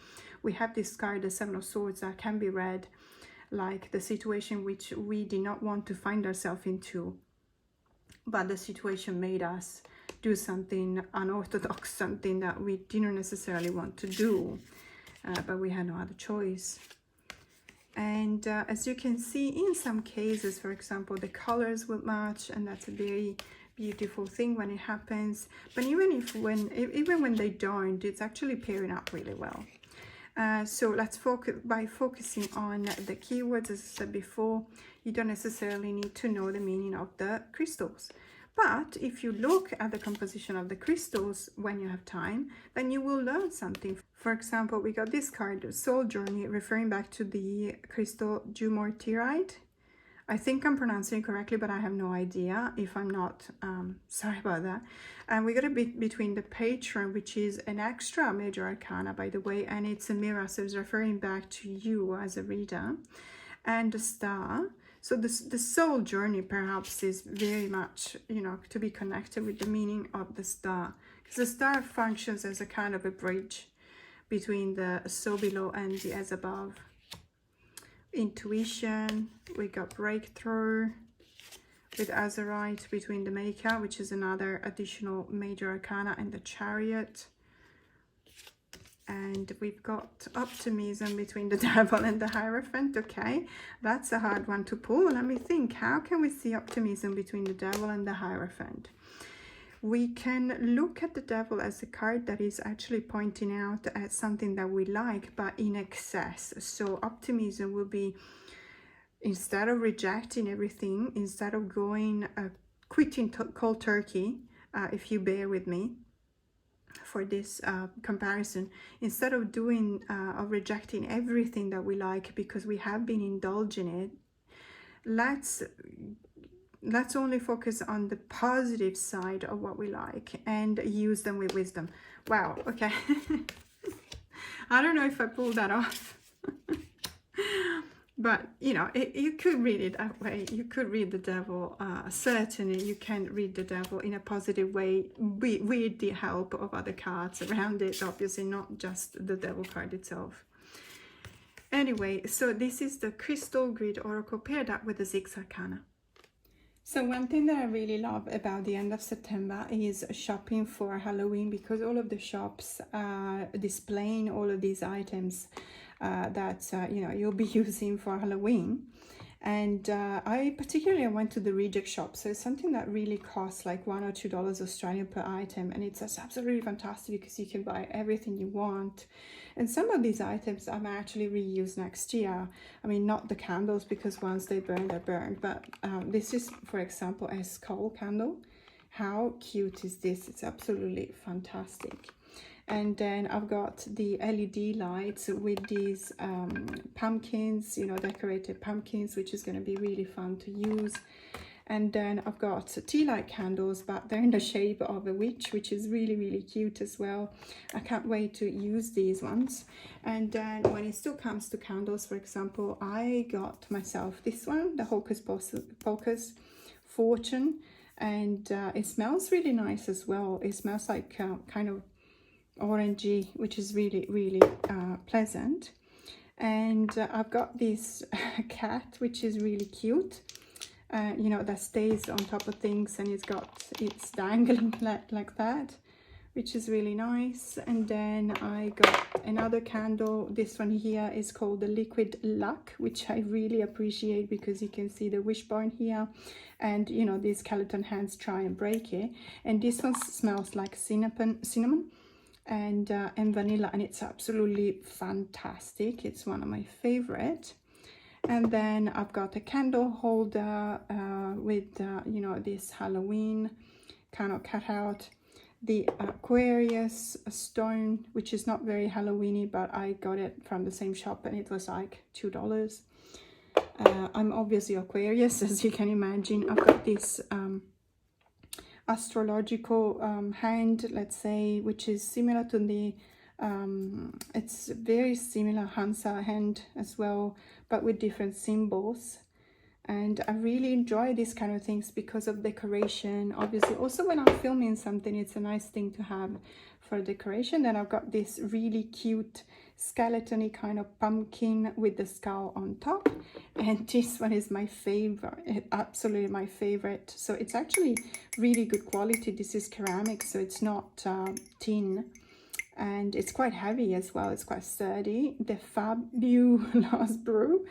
A: we have this card, the Seven of Swords, that can be read like the situation which we did not want to find ourselves into, but the situation made us do something unorthodox, something that we didn't necessarily want to do, but we had no other choice. And as you can see, in some cases, for example, the colors will match, and that's a very beautiful thing when it happens. But even when they don't, it's actually pairing up really well. So let's focus by focusing on the keywords. As I said before, you don't necessarily need to know the meaning of the crystals. But if you look at the composition of the crystals when you have time, then you will learn something. For example, we got this card, Soul Journey, referring back to the crystal dumortierite. I think I'm pronouncing it correctly, but I have no idea. If I'm not, sorry about that. And we got a bit between the Patron, which is an extra major arcana, by the way, and it's a mirror, so it's referring back to you as a reader, and the Star. So the soul journey perhaps is very much, you know, to be connected with the meaning of the star, because the star functions as a kind of a bridge between the so below and the as above. Intuition, we got breakthrough with Azurite between the Maker, which is another additional major arcana, and the Chariot. And we've got optimism between the Devil and the Hierophant. Okay, that's a hard one to pull. Let me think. How can we see optimism between the Devil and the Hierophant? We can look at the Devil as a card that is actually pointing out at something that we like, but in excess. So optimism will be, instead of rejecting everything, instead of going quitting cold turkey, if you bear with me for this comparison, instead of doing of rejecting everything that we like because we have been indulging it, let's only focus on the positive side of what we like and use them with wisdom. Wow, okay. I don't know if I pulled that off. But, you know, you could read it that way. You could read the Devil. Certainly, you can read the Devil in a positive way with the help of other cards around it. Obviously, not just the Devil card itself. Anyway, so this is the Crystal Grid Oracle paired up with the Six Arcana. So one thing that I really love about the end of September is shopping for Halloween, because all of the shops are displaying all of these items that you know, you'll be using for Halloween. And I particularly went to the reject shop, so it's something that really costs like $1 or $2 Australian per item, and it's absolutely fantastic because you can buy everything you want. And some of these items I might actually reuse next year. I mean, not the candles, because once they burn, they're burned, but this is, for example, a skull candle. How cute is this? It's absolutely fantastic. And then I've got the LED lights with these pumpkins, you know, decorated pumpkins, which is going to be really fun to use. And then I've got tea light candles, but they're in the shape of a witch, which is really, really cute as well. I can't wait to use these ones. And then when it still comes to candles, for example, I got myself this one, the Hocus Pocus Fortune. And it smells really nice as well. It smells like kind of orangey, which is really, really pleasant. And I've got this cat, which is really cute, you know, that stays on top of things, and it's dangling like that, which is really nice. And then I got another candle. This one here is called the Liquid Luck, which I really appreciate because you can see the wishbone here, and you know, these skeleton hands try and break it. And this one smells like cinnamon and vanilla, and it's absolutely fantastic. It's one of my favorite. And then I've got a candle holder with you know, this Halloween kind of cutout, the Aquarius stone, which is not very Halloweeny, but I got it from the same shop and it was like $2. I'm obviously Aquarius, as you can imagine. I've got this astrological hand, let's say, which is similar to the it's very similar Hansa hand as well, but with different symbols. And I really enjoy these kind of things because of decoration. Obviously, also when I'm filming something, it's a nice thing to have for decoration. Then I've got this really cute skeleton-y kind of pumpkin with the skull on top. And this one is my favorite, absolutely my favorite. So it's actually really good quality. This is ceramic, so it's not tin. And it's quite heavy as well. It's quite sturdy. The Fabulous Brew,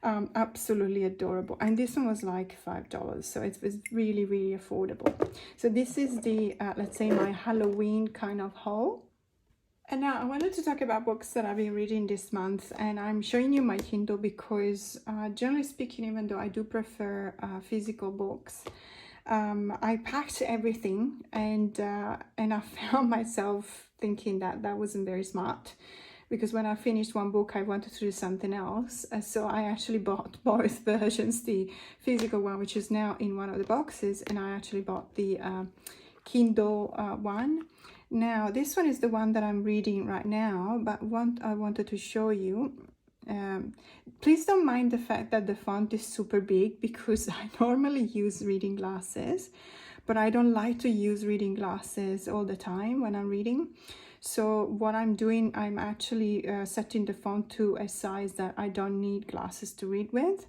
A: absolutely adorable. And this one was like $5, so it was really, really affordable. So this is the, let's say, my Halloween kind of haul. And now I wanted to talk about books that I've been reading this month, and I'm showing you my Kindle because generally speaking, even though I do prefer physical books, I packed everything, and I found myself thinking that that wasn't very smart, because when I finished one book I wanted to do something else. So I actually bought both versions, the physical one, which is now in one of the boxes, and I actually bought the Kindle one. Now this one is the one that I'm reading right now, but I wanted to show you. Please don't mind the fact that the font is super big, because I normally use reading glasses, but I don't like to use reading glasses all the time when I'm reading. So what I'm doing, I'm actually setting the font to a size that I don't need glasses to read with.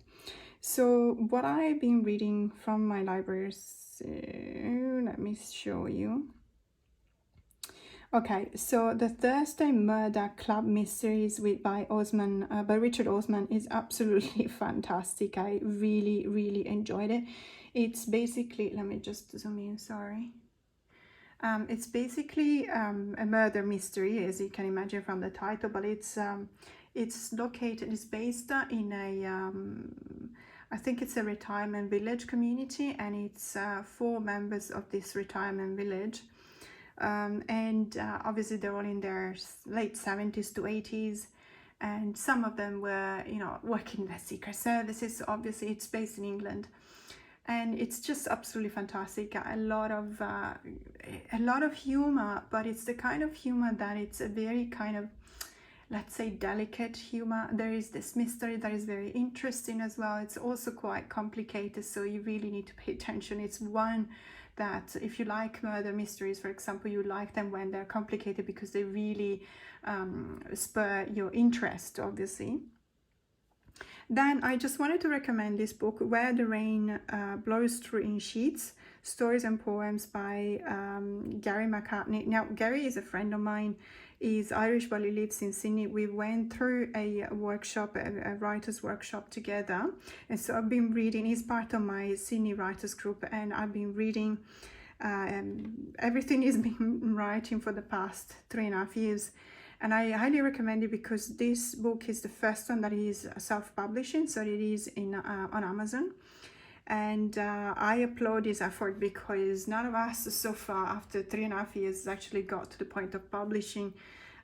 A: So what I've been reading from my library, let me show you. Okay, so the Thursday Murder Club Mysteries by Richard Osman is absolutely fantastic. I really, really enjoyed it. It's basically, let me just zoom in, sorry. It's basically a murder mystery, as you can imagine from the title, but it's located, it's based in a, I think it's a retirement village community, and it's 4 members of this retirement village. Obviously they're all in their late 70s to 80s, and some of them were, you know, working in the secret services. Obviously it's based in England, and it's just absolutely fantastic. A lot of humor, but it's the kind of humor that it's a very kind of, let's say, delicate humor. There is this mystery that is very interesting as well. It's also quite complicated, so you really need to pay attention. It's one that if you like murder mysteries, for example, you like them when they're complicated, because they really spur your interest, obviously. Then I just wanted to recommend this book, Where the Rain Blows Through in Sheets, Stories and Poems by Gary McCartney. Now, Gary is a friend of mine. He's Irish, but he lives in Sydney. We went through a workshop, a writer's workshop together. And so I've been reading, he's part of my Sydney writers group, and I've been reading everything he's been writing for the past 3.5 years. And I highly recommend it because this book is the first one that is self-publishing, so it is on Amazon. And I applaud his effort, because none of us so far, after 3.5 years, actually got to the point of publishing.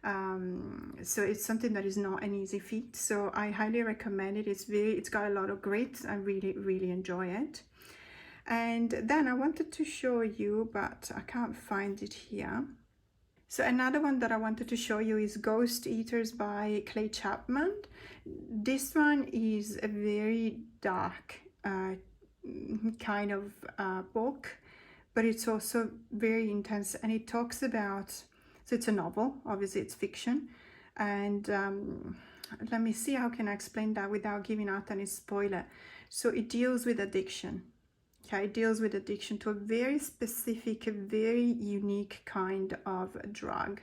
A: So it's something that is not an easy feat. So I highly recommend it. It's got a lot of grit. I really, really enjoy it. And then I wanted to show you, but I can't find it here. So another one that I wanted to show you is Ghost Eaters by Clay Chapman. This one is a very dark kind of book, but it's also very intense, and it talks about, so it's a novel, obviously it's fiction, and let me see how can I explain that without giving out any spoiler. So it deals with addiction. Okay, it deals with addiction to a very specific, a very unique kind of drug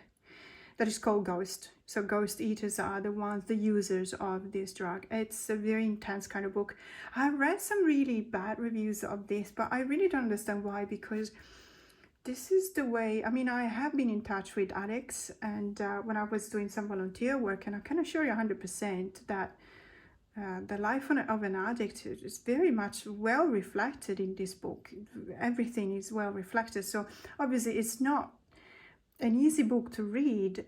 A: that is called ghost. So ghost eaters are the ones, the users of this drug. It's a very intense kind of book. I read some really bad reviews of this, but I really don't understand why, because this is the way, I mean, I have been in touch with addicts, and when I was doing some volunteer work, and I can assure you 100% that the life of an addict is very much well reflected in this book. Everything is well reflected. So obviously it's not an easy book to read,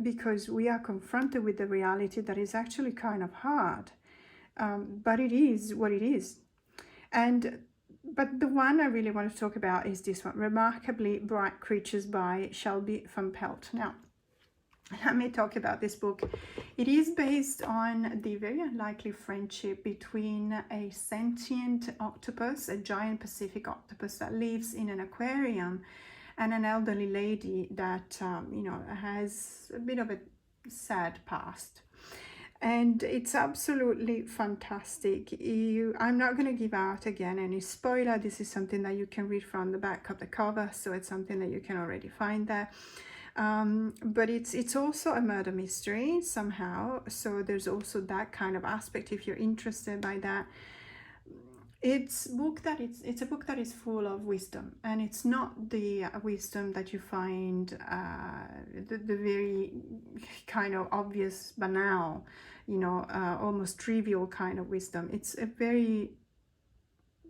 A: because we are confronted with the reality that is actually kind of hard, but it is what it is. But the one I really want to talk about is this one, Remarkably Bright Creatures by Shelby van Pelt. Now, let me talk about this book. It is based on the very unlikely friendship between a sentient octopus, a giant Pacific octopus that lives in an aquarium, and an elderly lady that, you know, has a bit of a sad past. And it's absolutely fantastic. I'm not going to give out again any spoiler. This is something that you can read from the back of the cover, so it's something that you can already find there. But it's also a murder mystery somehow, so there's also that kind of aspect if you're interested by that. It's a book that is full of wisdom, and it's not the wisdom that you find the very kind of obvious, banal, you know, almost trivial kind of wisdom. It's a very,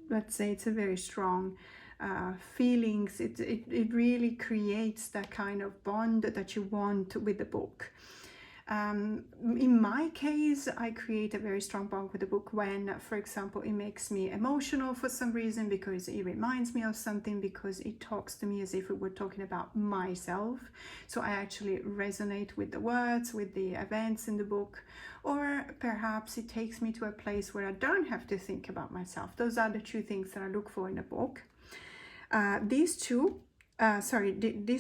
A: let's say, it's a very strong feelings. It really creates that kind of bond that you want with the book. In my case, I create a very strong bond with the book when, for example, it makes me emotional for some reason, because it reminds me of something, because it talks to me as if it were talking about myself. So I actually resonate with the words, with the events in the book, or perhaps it takes me to a place where I don't have to think about myself. Those are the two things that I look for in a book. This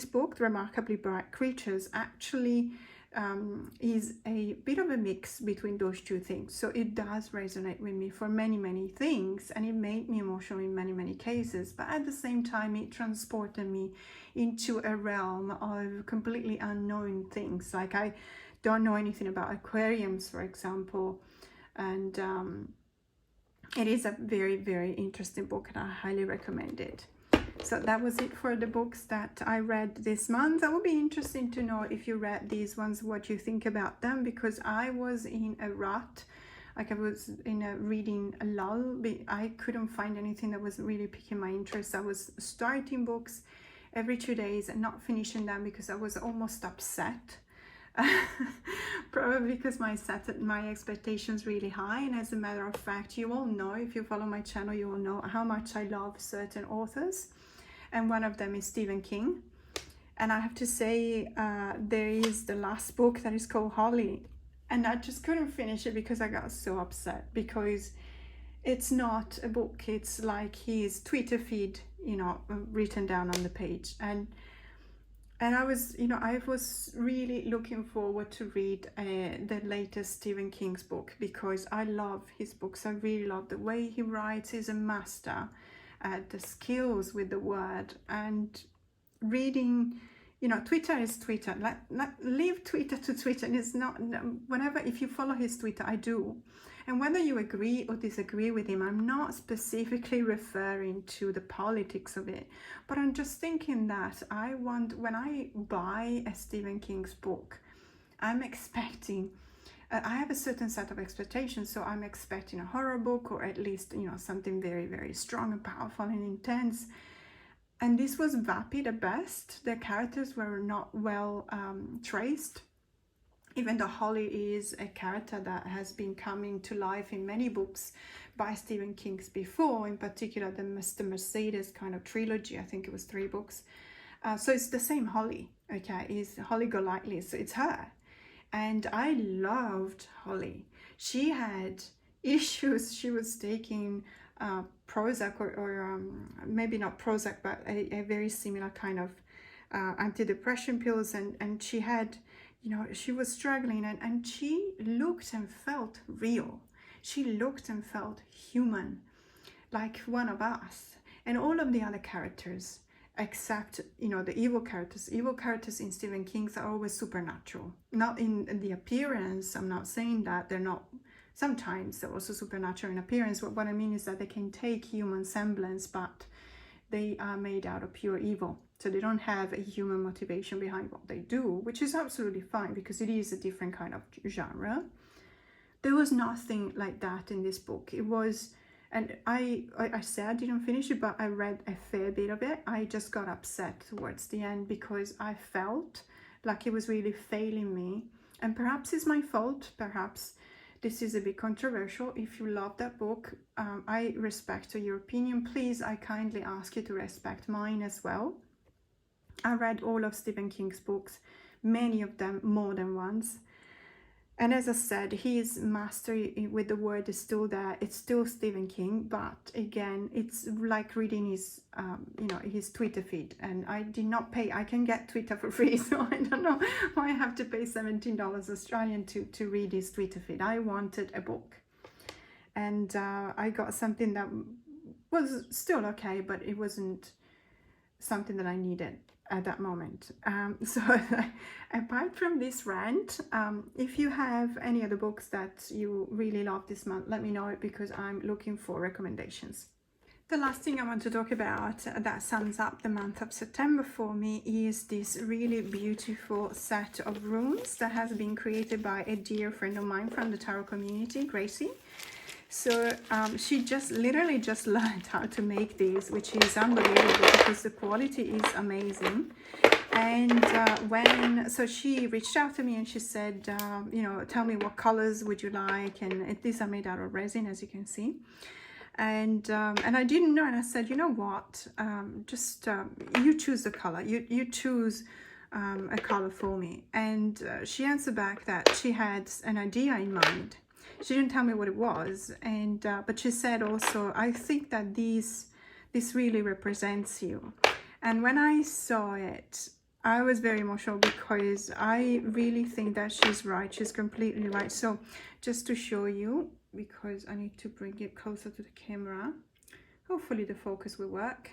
A: book, Remarkably Bright Creatures, actually is a bit of a mix between those two things. So it does resonate with me for many things, and it made me emotional in many cases, but at the same time it transported me into a realm of completely unknown things. Like, I don't know anything about aquariums, for example, and it is a very interesting book, and I highly recommend it. So that was it for the books that I read this month. That would be interesting to know, if you read these ones, what you think about them, because I was in a rut. Like, I was in a reading lull. I couldn't find anything that was really piquing my interest. I was starting books every 2 days and not finishing them because I was almost upset. Probably because my expectations really high. And as a matter of fact, you all know, if you follow my channel, you will know how much I love certain authors, and one of them is Stephen King. And I have to say, there is the last book that is called Holly, and I just couldn't finish it because I got so upset, because it's not a book, it's like his Twitter feed, you know, written down on the page. And I was, you know, I was really looking forward to read the latest Stephen King's book, because I love his books. I really love the way he writes. He's a master at the skills with the word. And reading, you know, Twitter is Twitter. Leave Twitter to Twitter. And it's not, whenever, if you follow his Twitter, I do. And whether you agree or disagree with him, I'm not specifically referring to the politics of it, but I'm just thinking that when I buy a Stephen King's book, I'm expecting, I have a certain set of expectations. So I'm expecting a horror book, or at least, you know, something very strong and powerful and intense. And this was vapid at best. The characters were not well traced. Even though Holly is a character that has been coming to life in many books by Stephen King before, in particular the Mr. Mercedes kind of trilogy, I think it was 3 books. So it's the same Holly, okay, it's Holly Golightly, so it's her. And I loved Holly. She had issues. She was taking Prozac, or maybe not Prozac, but a very similar kind of antidepressant pills, and she had, you know, she was struggling, and she looked and felt real. She looked and felt human. like one of us. And all of the other characters, except, you know, the evil characters in Stephen King's are always supernatural. Not in the appearance, I'm not saying that they're not. Sometimes they're also supernatural in appearance. What I mean is that they can take human semblance, but they are made out of pure evil. So they don't have a human motivation behind what they do, which is absolutely fine because it is a different kind of genre. There was nothing like that in this book. It was, and I said I didn't finish it, but I read a fair bit of it. I just got upset towards the end because I felt like it was really failing me. And perhaps it's my fault, perhaps this is a bit controversial. If you love that book, I respect your opinion. Please, I kindly ask you to respect mine as well. I read all of Stephen King's books, many of them more than once. And as I said, his mastery with the word is still there. It's still Stephen King, but again, it's like reading his, you know, his Twitter feed. And I did not pay. I can get Twitter for free, so I don't know why I have to pay $17 Australian to read his Twitter feed. I wanted a book, and I got something that was still okay, but it wasn't something that I needed at that moment. So apart from this rant, if you have any other books that you really love this month, let me know it, because I'm looking for recommendations. The last thing I want to talk about that sums up the month of September for me is this really beautiful set of runes that has been created by a dear friend of mine from the tarot community, Gracie. So she literally just learned how to make these, which is unbelievable because the quality is amazing. And so she reached out to me and she said, you know, tell me what colors would you like, and these are made out of resin, as you can see. And I didn't know, and I said, you know what, just you choose the color, you choose a color for me. And she answered back that she had an idea in mind. She didn't tell me what it was, and but she said also, I think that this really represents you. And when I saw it, I was very emotional because I really think that she's right. She's completely right. So just to show you, because I need to bring it closer to the camera, hopefully the focus will work.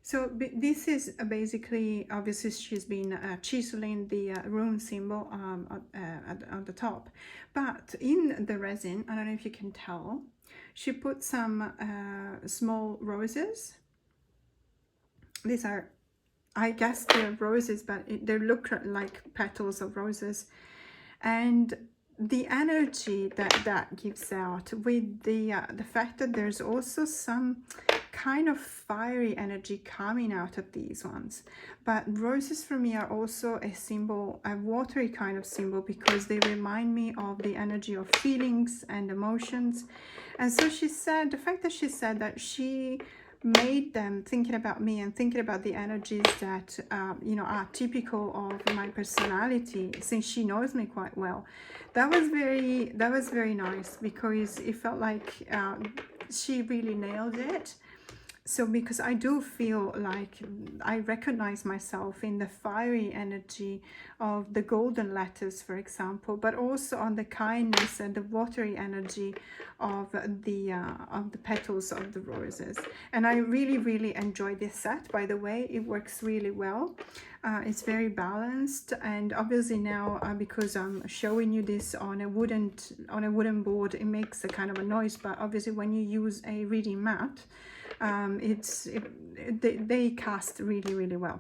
A: So this is basically, obviously she's been chiseling the rune symbol on the top, but in the resin, I don't know if you can tell, she put some small roses. These are, I guess they're roses, but they look like petals of roses. And the energy that gives out with the fact that there's also some kind of fiery energy coming out of these ones. But roses for me are also a symbol, a watery kind of symbol, because they remind me of the energy of feelings and emotions. And so she said, the fact that she said that she made them thinking about me and thinking about the energies that you know, are typical of my personality, since she knows me quite well, that was very nice, because it felt like she really nailed it. So because I do feel like I recognize myself in the fiery energy of the golden letters, for example, but also on the kindness and the watery energy of the petals of the roses. And I really enjoy this set, by the way. It works really well. It's very balanced, and obviously now because I'm showing you this on a wooden board, it makes a kind of a noise, but obviously when you use a reading mat, they cast really well.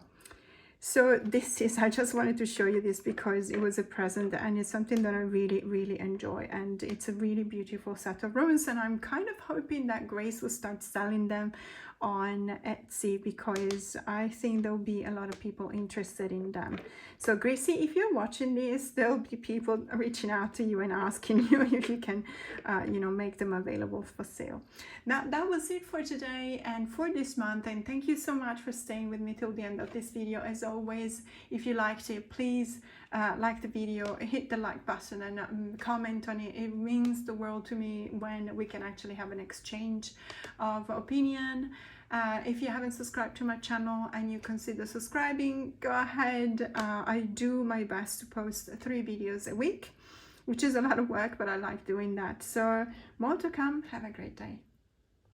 A: So this is, I just wanted to show you this because it was a present and it's something that I really enjoy, and it's a really beautiful set of runes, and I'm kind of hoping that Grace will start selling them on Etsy, because I think there'll be a lot of people interested in them. So Gracie, if you're watching this, there'll be people reaching out to you and asking you if you can you know, make them available for sale. Now that was it for today and for this month, and thank you so much for staying with me till the end of this video. As always, if you liked it, please like the video, hit the like button, and comment on it. It means the world to me when we can actually have an exchange of opinion. If you haven't subscribed to my channel and you consider subscribing, go ahead. I do my best to post 3 videos a week, which is a lot of work, but I like doing that. So more to come. Have a great day.